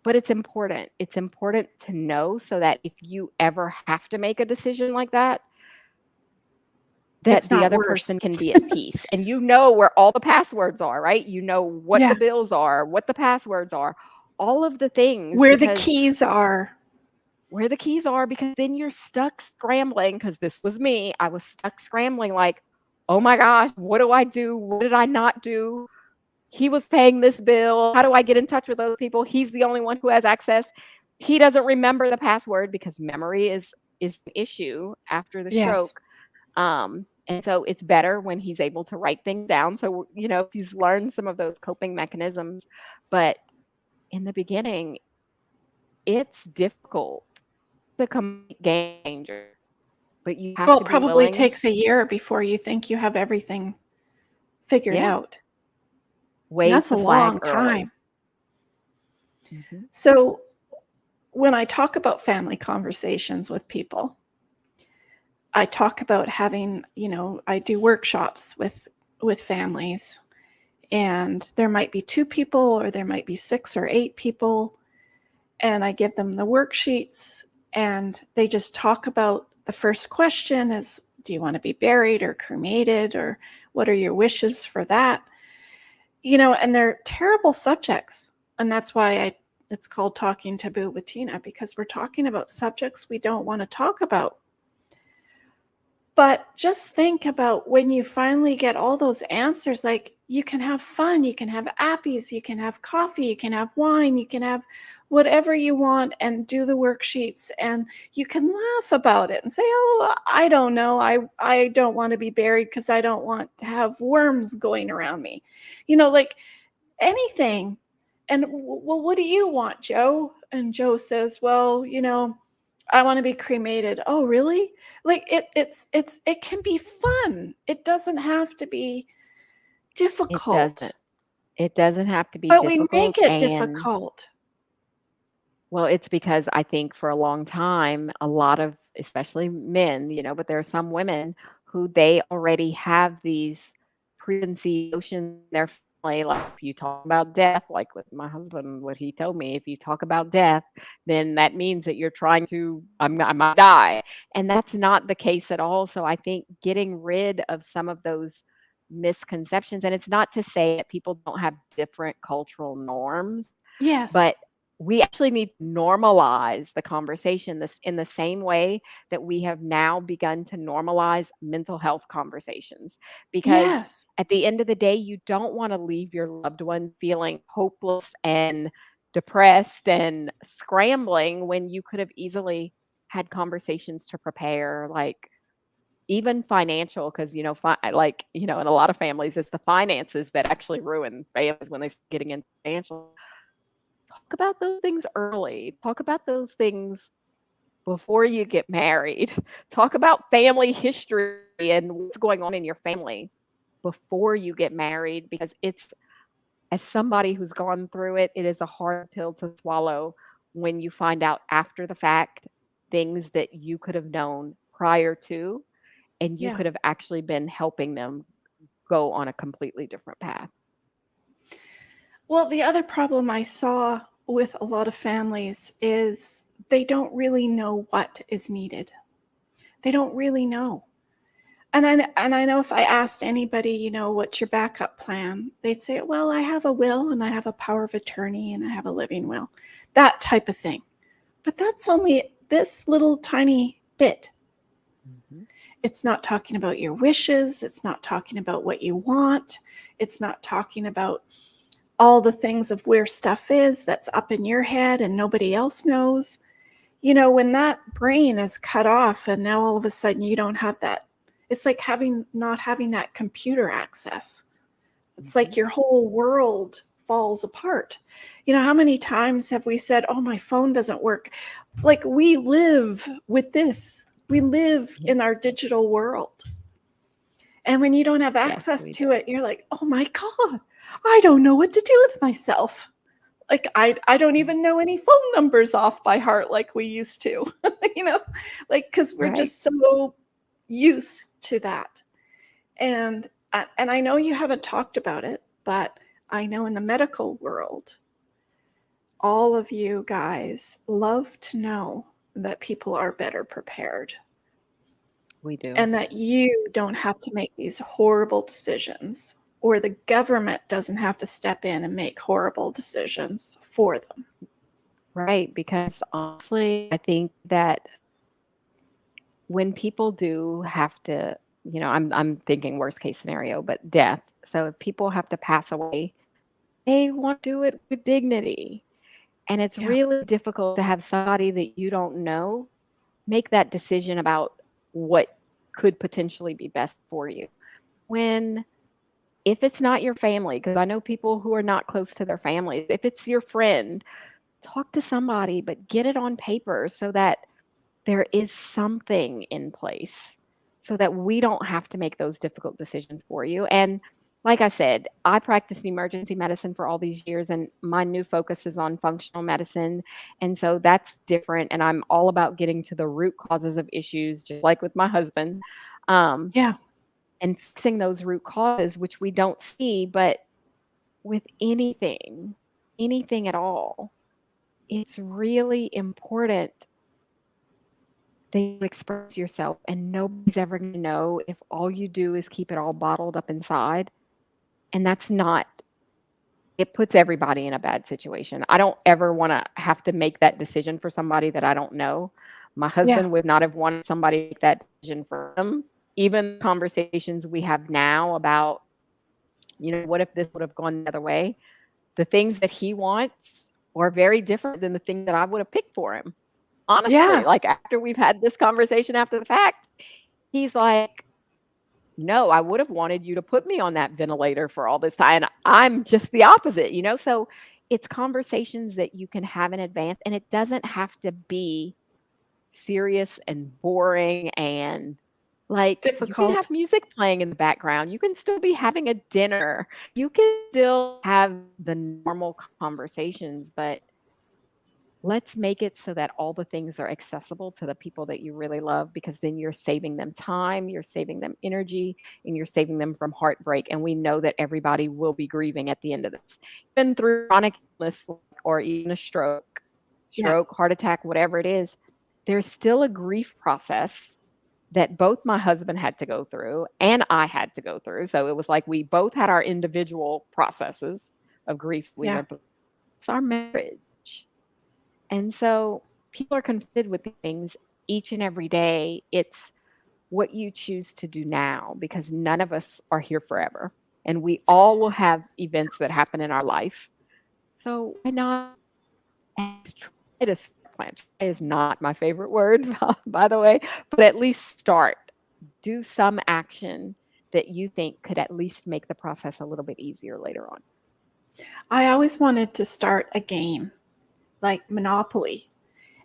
but it's important. It's important to know so that if you ever have to make a decision like that, that It's the not other worse. person can be at peace. And you know where all the passwords are, right? You know what the Yeah. bills are, what the passwords are, all of the things Where the because keys are. where the keys are because then you're stuck scrambling because this was me. I was stuck scrambling like, "Oh my gosh, what do I do? What did I not do? He was paying this bill. How do I get in touch with those people? He's the only one who has access. He doesn't remember the password because memory is an issue after the Yes. stroke. And so it's better when he's able to write things down. So, he's learned some of those coping mechanisms. But in the beginning, it's difficult. The complete game changer. but you have Well, to it be probably willing. takes a year before you think you have everything figured Yeah, out. And wave that's a the flag long early. time. Mhm. So when I talk about family conversations with people, I talk about having, I do workshops with families, and there might be 2 people or there might be 6 or 8 people, and I give them the worksheets, and they just talk about the first question is, do you want to be buried or cremated, or what are your wishes for that? And they're terrible subjects. And that's why it's called Talking Taboo with Tina, because we're talking about subjects we don't want to talk about. But just think about when you finally get all those answers, like you can have fun, you can have appies, you can have coffee, you can have wine, you can have whatever you want and do the worksheets, and you can laugh about it and say, "Oh, I don't know. I don't want to be buried because I don't want to have worms going around me." Like anything. And well, what do you want, Joe? And Joe says, well, I want to be cremated. Oh, really? Like it can be fun. It doesn't have to be It doesn't. difficult, It doesn't have to be but we make difficult, it and difficult. well, it's because I think for a long time, a lot of, especially men, but there are some women who they already have these preconceived notions in their family. Like if you talk about death, like with my husband, what he told me, if you talk about death, then that means that you're trying to, I might die. And that's not the case at all. So I think getting rid of some of those misconceptions, and it's not to say that people don't have different cultural norms, Yes. but we actually need to normalize the conversation this in the same way that we have now begun to normalize mental health conversations. Because Yes. at the end of the day, you don't want to leave your loved ones feeling hopeless and depressed and scrambling when you could have easily had conversations to prepare, like even financial, because in a lot of families it's the finances that actually ruin families when they start getting into financial. Talk about those things early. Talk about those things before you get married. Talk about family history and what's going on in your family before you get married, because as somebody who's gone through it, it is a hard pill to swallow when you find out after the fact things that you could have known prior to, and you Yeah. could have actually been helping them go on a completely different path. Well, the other problem I saw with a lot of families is they don't really know what is needed. They don't really know. And I know if I asked anybody, what's your backup plan? They'd say, well, I have a will and I have a power of attorney and I have a living will, that type of thing. But that's only this little tiny bit. Mhm. It's not talking about your wishes. It's not talking about what you want. It's not talking about all the things of where stuff is that's up in your head and nobody else knows. When that brain is cut off and now all of a sudden you don't have that, it's like not having that computer access. It's like Mhm. your whole world falls apart. How many times have we said, oh, my phone doesn't work? Like we live with this, we live in our Yes. digital world. And when you don't have Yes, access we do. to it, you're like, oh my God, I don't know what to do with myself. Like I don't Mm. even know any phone numbers off by heart like we used to, you know, like because we're Right. just so used to that. And I know you haven't talked about it, but I know in the medical world, all of you guys love to know that people are better prepared We do. and that you don't have to make these horrible decisions, or the government doesn't have to step in and make horrible decisions for them. Right, because honestly, I think that when people do have to, I'm thinking worst case scenario, but death. So if people have to pass away, they want to do it with dignity. And it's Yeah. really difficult to have somebody that you don't know make that decision about what could potentially be best for you. When if it's not your family, because I know people who are not close to their families, if it's your friend, talk to somebody, but get it on paper so that there is something in place so that we don't have to make those difficult decisions for you. And like I said, I practiced emergency medicine for all these years, and my new focus is on functional medicine. And so that's different. And I'm all about getting to the root causes of issues, just like with my husband, um, Yeah. and fixing those root causes, which we don't see. But with anything, anything at all, it's really important that you express yourself, and nobody's ever gonna know if all you do is keep it all bottled up inside, and that's not, it puts everybody in a bad situation. I don't ever wanna have to make that decision for somebody that I don't know. My Yeah. husband would not have wanted somebody to make that decision for him. Even conversations we have now about, what if this would have gone the other way? The things that he wants are very different than the things that I would have picked for him. Honestly, Yeah. like, after we've had this conversation after the fact, he's like, "No, I would have wanted you to put me on that ventilator for all this time." And I'm just the opposite, you know? So it's conversations that you can have in advance, and it doesn't have to be serious and boring and, like, you can have Difficult. music playing in the background. You can still be having a dinner. You can still have the normal conversations, but let's make it so that all the things are accessible to the people that you really love, because then you're saving them time, you're saving them energy, and you're saving them from heartbreak. And we know that everybody will be grieving at the end of this. Even through chronic illness or even a Yeah. heart attack, whatever it is, there's still a grief process that both my husband had to go through and I had to go through. So it was like we both had our individual processes of grief we Yeah. went through. It's our marriage. And so people are confronted with things each and every day. It's what you choose to do now, because none of us are here forever. And we all will have events that happen in our life. So why not at least try to plan? Try is not my favorite word, by the way, but at least start. Do some action that you think could at least make the process a little bit easier later on. I always wanted to start a game like Monopoly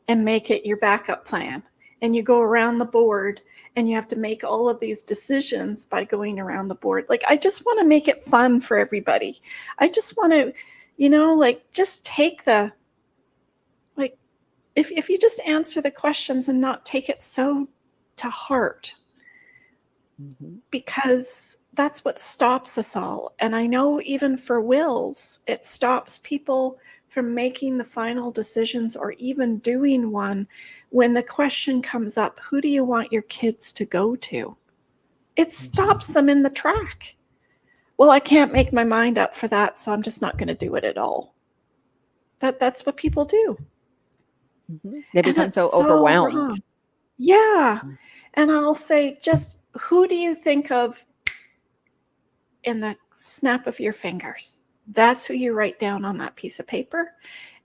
and make it your backup plan. And you go around the board and you have to make all of these decisions by going around the board. Like, I just want to make it fun for everybody. I just want to, like, just take like, if you just answer the questions and not take it so to heart, Mhm. because that's what stops us all. And I know even for wills, it stops people from making the final decisions or even doing one when the question comes up, who do you want your kids to go to? It Mhm. stops them in the track. Well, I can't make my mind up for that, so I'm just not going to do it at all. That's what people do. Mhm. They And become it's so so overwhelmed. wrong. Yeah. Mm. And I'll say, just who do you think of in the snap of your fingers? That's who you write down on that piece of paper.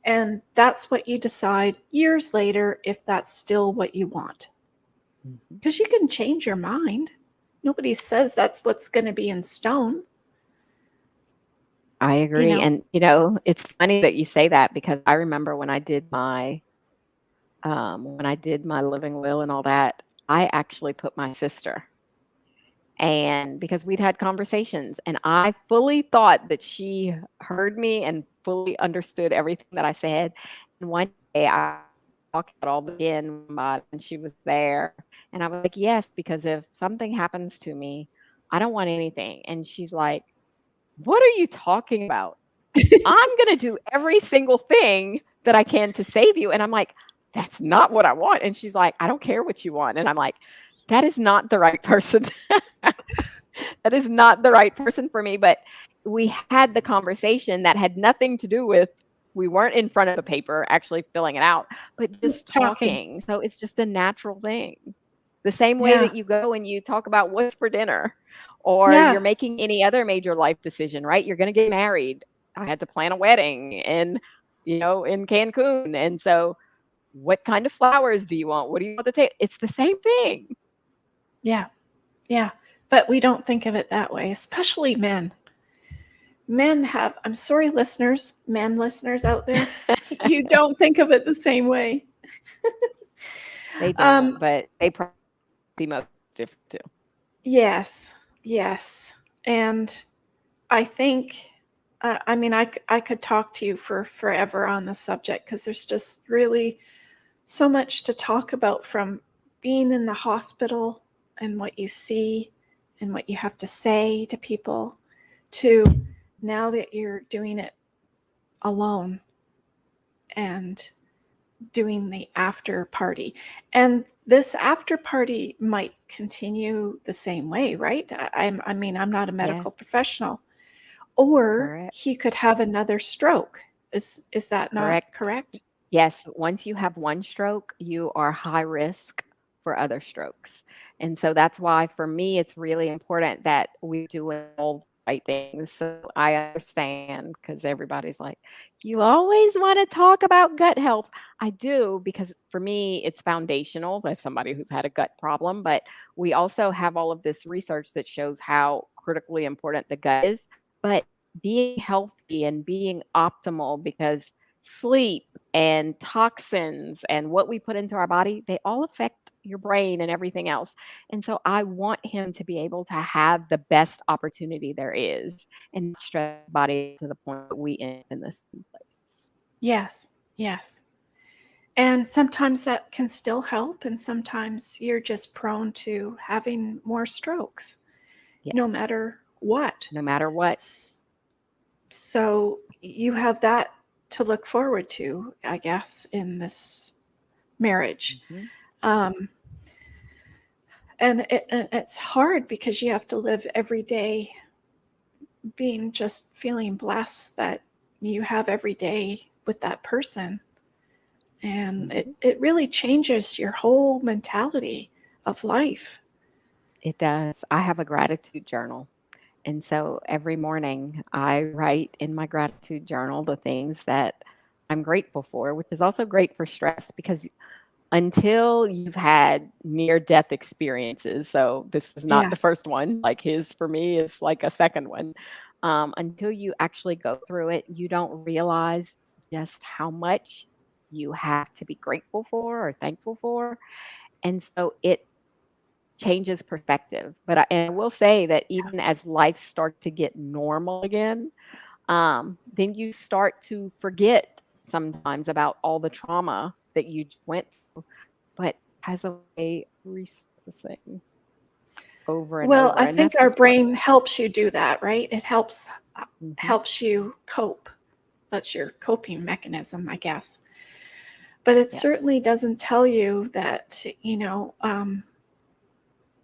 And that's what you decide years later if that's still what you want. Mhm. Because you can change your mind. Nobody says that's what's going to be in stone, I you agree, know? and, it's funny that you say that, because I remember when I did my living will and all that, I actually put my sister, and because we'd had conversations, and I fully thought that she heard me and fully understood everything that I said. And one day I talked about all the again, and she was there, and I was like, "Yes, because if something happens to me, I don't want anything." And she's like, "What are you talking about? I'm gonna do every single thing that I can to save you." And I'm like, "That's not what I want." And she's like, "I don't care what you want." And I'm like, "That is not the right person." That is not the right person for me. But we had the conversation that had nothing to do with, we weren't in front of a paper actually filling it out, but just Just talking. talking. So it's just a natural thing. The same way Yeah. that you go and you talk about what's for dinner, or you're Yeah. making any other major life decision, right? You're going to get married. I had to plan a wedding in Cancun. And so what kind of flowers do you want? What do you want to take? It's the same thing. Yeah. Yeah. But we don't think of it that way, especially men. Men have, I'm sorry, listeners, men listeners out there, you don't think of it the same way. They Um, don't, but they probably see most different too. yes, yes. And I think, I mean, I could talk to you for forever on the subject because there's just really so much to talk about from being in the hospital and what you see and what you have to say to people to now that you're doing it alone and doing the after party. And this after party might continue the same way, right? I mean, I'm not a medical Yes, professional. Or correct, he could have another stroke. Is that not correct. correct? Yes, once you have one stroke, you are high risk for other strokes. And so that's why for me, it's really important that we do all the right things. So I understand because everybody's like, you always want to talk about gut health. I do because for me, it's foundational as somebody who's had a gut problem. But we also have all of this research that shows how critically important the gut is. But being healthy and being optimal because sleep and toxins and what we put into our body, they all affect your brain and everything else. And so I want him to be able to have the best opportunity there is and not stress his body to the point that we end up in the same place. Yes. Yes. And sometimes that can still help, and sometimes you're just prone to having more strokes, no Yes, matter what. no matter what. S- So you have that to look forward to, I guess, in this marriage. Mhm. Um, and it's hard because you have to live every day being just feeling blessed that you have every day with that person. And Mhm. it really changes your whole mentality of life. It does. I have a gratitude journal. And so every morning I write in my gratitude journal the things that I'm grateful for, which is also great for stress because until you've had near death experiences, so this is not the Yes. first one, like his for me is like a second one. Until you actually go through it, you don't realize just how much you have to be grateful for or thankful for. And so it changes perspective. But and I will say that even as life starts to get normal again, then you start to forget sometimes about all the trauma that you just went through, but has a way of resurfacing over and Well, over, I and think that's our just part of brain it. helps you do that, right? It helps Mhm. helps you cope. That's your coping mechanism, I guess. But it Yes. certainly doesn't tell you that,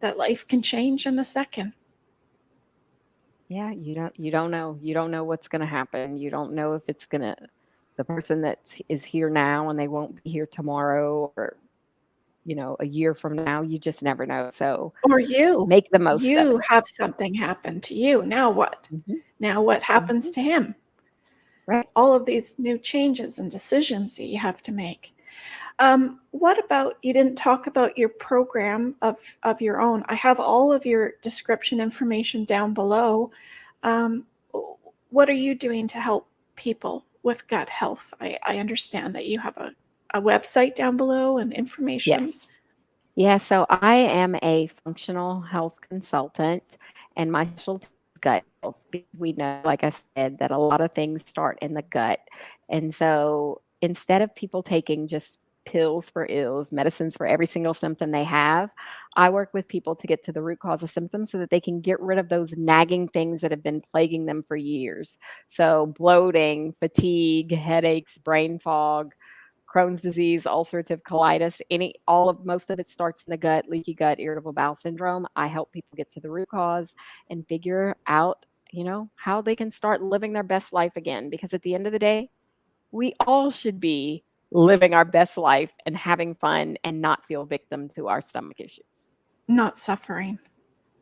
that life can change in a second. Yeah, you don't know. You don't know what's gonna happen. You don't know if it's gonna the person that is here now and they won't be here tomorrow or, a year from now, you just never know. So Or you, make the most of you it. have something happen to you. Now what? Mhm. Now what happens Mhm. to him? Right. All of these new changes and decisions that you have to make. What about you didn't talk about your program of your own? I have all of your description information down below. Um, what are you doing to help people with gut health? I understand that you have a website down below and information. Yes. Yeah, so I am a functional health consultant, and my specialty is gut health because we know, like I said, that a lot of things start in the gut. And so instead of people taking just pills for ills, medicines for every single symptom they have, I work with people to get to the root cause of symptoms so that they can get rid of those nagging things that have been plaguing them for years. So bloating, fatigue, headaches, brain fog, Crohn's disease, ulcerative colitis, all of most of it starts in the gut, leaky gut, irritable bowel syndrome. I help people get to the root cause and figure out, how they can start living their best life again. Because at the end of the day, we all should be living our best life and having fun and not feel victim to our stomach issues, Not suffering.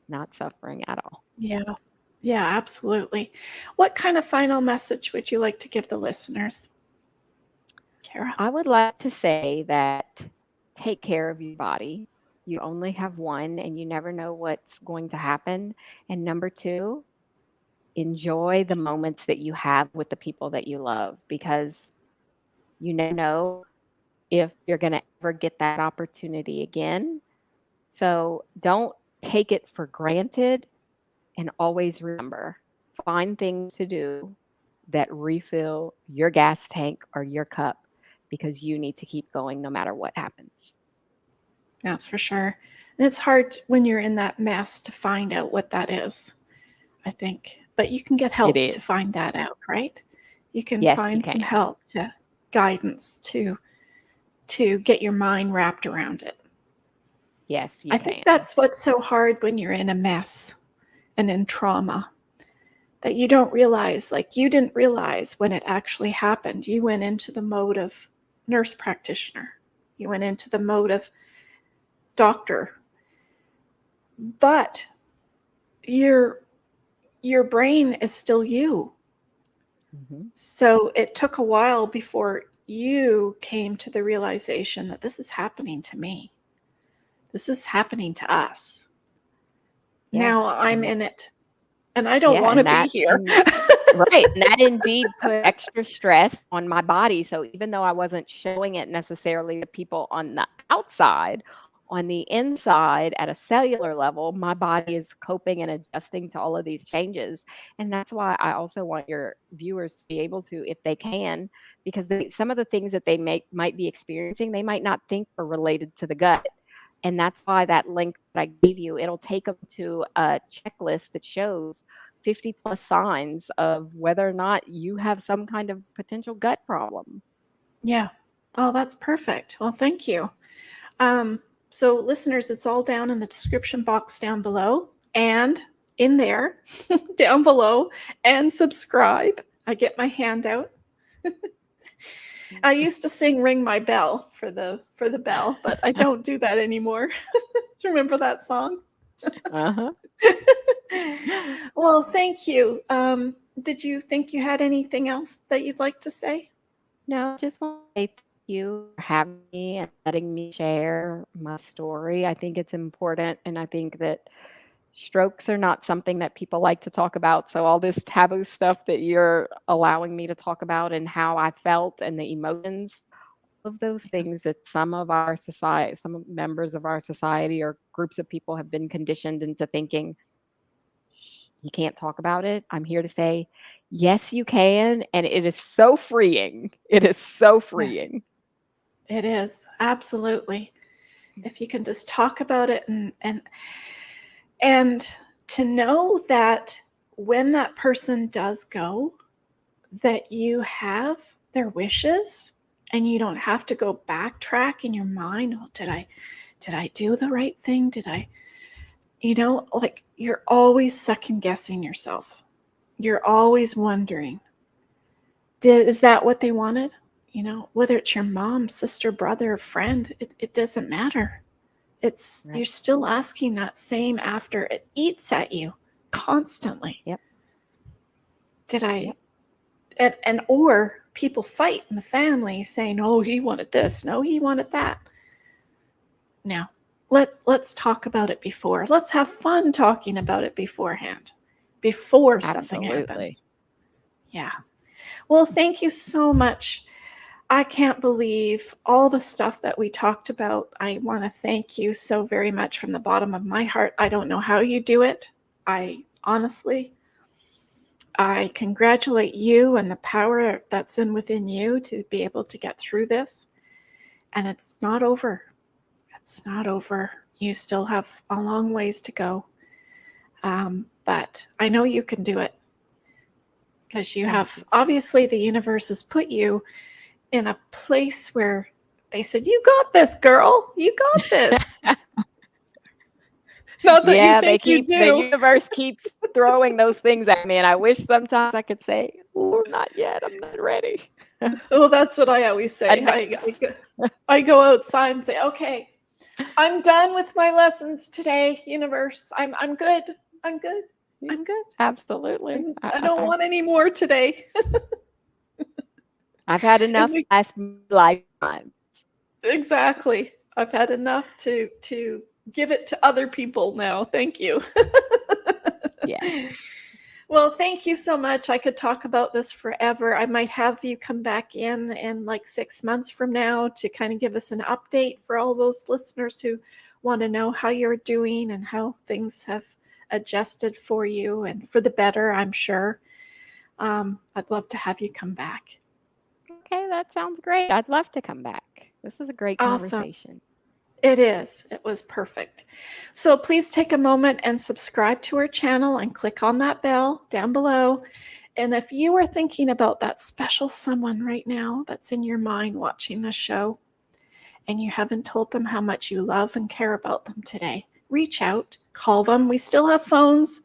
not suffering at all. Yeah. Yeah, absolutely. What kind of final message would you like to give the listeners, Kara? I would like to say that take care of your body. You only have one and you never know what's going to happen. And number two, enjoy the moments that you have with the people that you love because you never know if you're going to ever get that opportunity again. So don't take it for granted, and always remember, find things to do that refill your gas tank or your cup, because you need to keep going no matter what happens. That's for sure. And it's hard when you're in that mess to find out what that is, I think. But you can get It help to is. find that out, right? You can Yes, you find some can. help, to guidance to get your mind wrapped around it. Yes, you I think can. that's what's so hard when you're in a mess and in trauma, that you don't realize, like you didn't realize when it actually happened. You went into the mode of nurse practitioner. You went into the mode of doctor. But your brain is still you. Mhm. So it took a while before you came to the realization that this is happening to me. This is happening to us. Now Yes, I'm and in it, and I don't yeah, want to and be that here. right, and that indeed put extra stress on my body. So even though I wasn't showing it necessarily to people on the outside, on the inside at a cellular level, my body is coping and adjusting to all of these changes. And that's why I also want your viewers to be able to, if they can, because some of the things that they might be experiencing, they might not think are related to the gut. And that's why that link that I gave you, it'll take them to a checklist that shows 50 plus signs of whether or not you have some kind of potential gut problem. Yeah. Oh, that's perfect. Well, thank you. So, listeners, it's all down in the description box down below, and in there down below, and subscribe. I get my hand out. I used to sing "Ring My Bell" for the bell, but I don't do that anymore. Do you remember that song? Uh-huh. Well, thank you. Did you think you had anything else that you'd like to say? No, just want to say thank you for having me and letting me share my story. I think it's important, and I think that strokes are not something that people like to talk about. So all this taboo stuff that you're allowing me to talk about, and how I felt and the emotions of those Yeah. things that some of our society, some members of our society or groups of people have been conditioned into thinking, you can't talk about it. I'm here to say, yes, you can. And it is so freeing. It is so Yes, freeing. it is. Absolutely. If you can just talk about it, and to know that when that person does go, that you have their wishes, and you don't have to go backtrack in your mind. Oh, did I do the right thing? Did I, like you're always second guessing yourself. You're always wondering, is that what they wanted? Whether it's your mom, sister, brother, friend, it doesn't matter. It's Right. you're still asking that same after it eats at you constantly. Yep. Did I, Yep. and or people fight in the family saying, "Oh, he wanted this. No, he wanted that." Now, let's talk about it before. Let's have fun talking about it beforehand, before something Absolutely. happens. Yeah. Well, thank you so much. I can't believe all the stuff that we talked about. I want to thank you so very much from the bottom of my heart. I don't know how you do it. I honestly, I congratulate you and the power that's in within you to be able to get through this. And it's not over. It's not over. You still have a long ways to go. But I know you can do it, because you Thank have, you. obviously, the universe has put you in a place where they said, "You got this, girl. You got this." Not that you Yeah, think you the do. universe keeps throwing those things at me. And I wish sometimes I could say, oh, not yet. I'm not ready. Well, that's what I always say. Enough. I go outside and say, "Okay, I'm done with my lessons today, universe. I'm good. I'm good. I'm good. Absolutely. I don't want any more today." I've had And enough we last lifetime. Exactly. I've had enough to give it to other people now. Thank you. Yes. Well, thank you so much. I could talk about this forever. I might have you come back in like 6 months from now to kind of give us an update for all those listeners who want to know how you're doing and how things have adjusted for you and for the better, I'm sure. I'd love to have you come back. Okay, that sounds great. I'd love to come back. This is a great Awesome. conversation. It is. It was perfect. So please take a moment and subscribe to our channel and click on that bell down below. And if you are thinking about that special someone right now that's in your mind watching the show and you haven't told them how much you love and care about them today, reach out, call them. We still have phones,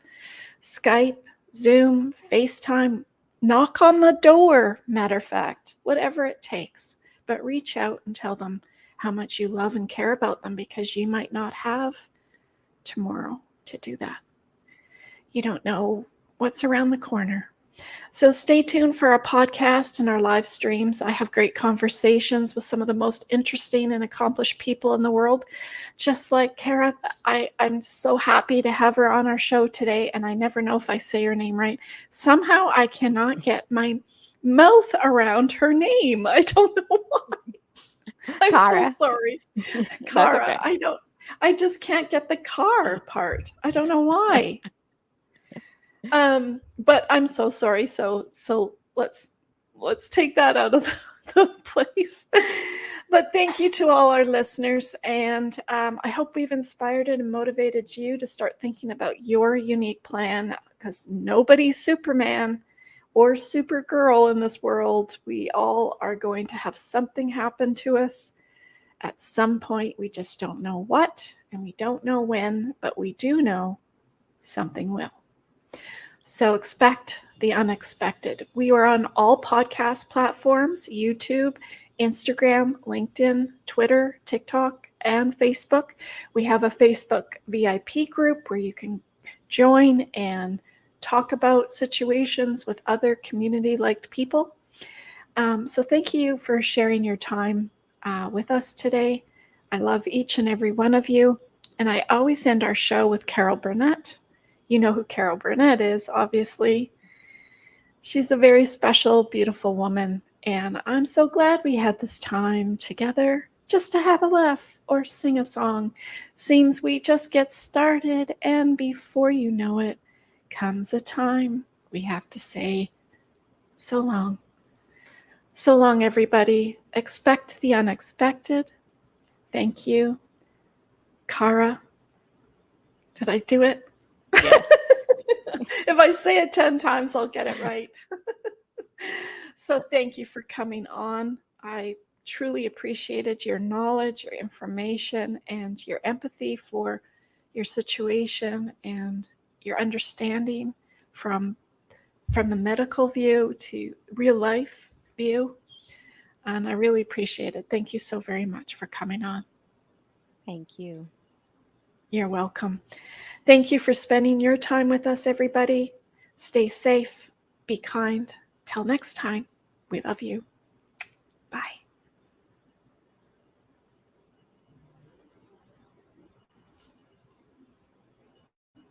Skype, Zoom, FaceTime, knock on the door, matter of fact, whatever it takes. But reach out and tell them how much you love and care about them because you might not have tomorrow to do that. You don't know what's around the corner. So stay tuned for our podcast and our live streams. I have great conversations with some of the most interesting and accomplished people in the world, just like Khara. I'm so happy to have her on our show today, and I never know if I say her name right. Somehow I cannot get my mouth around her name. I don't know why. I'm Khara. so sorry. That's Khara, okay. I just can't get the car part. I don't know why. But I'm so sorry. So let's take that out of the place. But thank you to all our listeners, and I hope we've inspired and motivated you to start thinking about your unique plan, because nobody's Superman or Supergirl in this world. We all are going to have something happen to us at some point. We just don't know what, and we don't know when, but we do know something will. So expect the unexpected. We are on all podcast platforms: YouTube, Instagram, LinkedIn, Twitter, TikTok, and Facebook. We have a Facebook VIP group where you can join and talk about situations with other community-like people. So thank you for sharing your time with us today. I love each and every one of you. And I always end our show with Carol Burnett. You know who Carol Burnett is, obviously. She's a very special, beautiful woman. And I'm so glad we had this time together just to have a laugh or sing a song. Seems we just get started, and before you know it, comes a time we have to say so long. So long, everybody. Expect the unexpected. Thank you. Khara. Did I do it? Yes. If I say it 10 times, I'll get it right. So thank you for coming on. I truly appreciated your knowledge, your information, and your empathy for your situation and your understanding from the medical view to real life view. And I really appreciate it. Thank you so very much for coming on. Thank you. You're welcome. Thank you for spending your time with us, everybody. Stay safe, be kind. Till next time, we love you.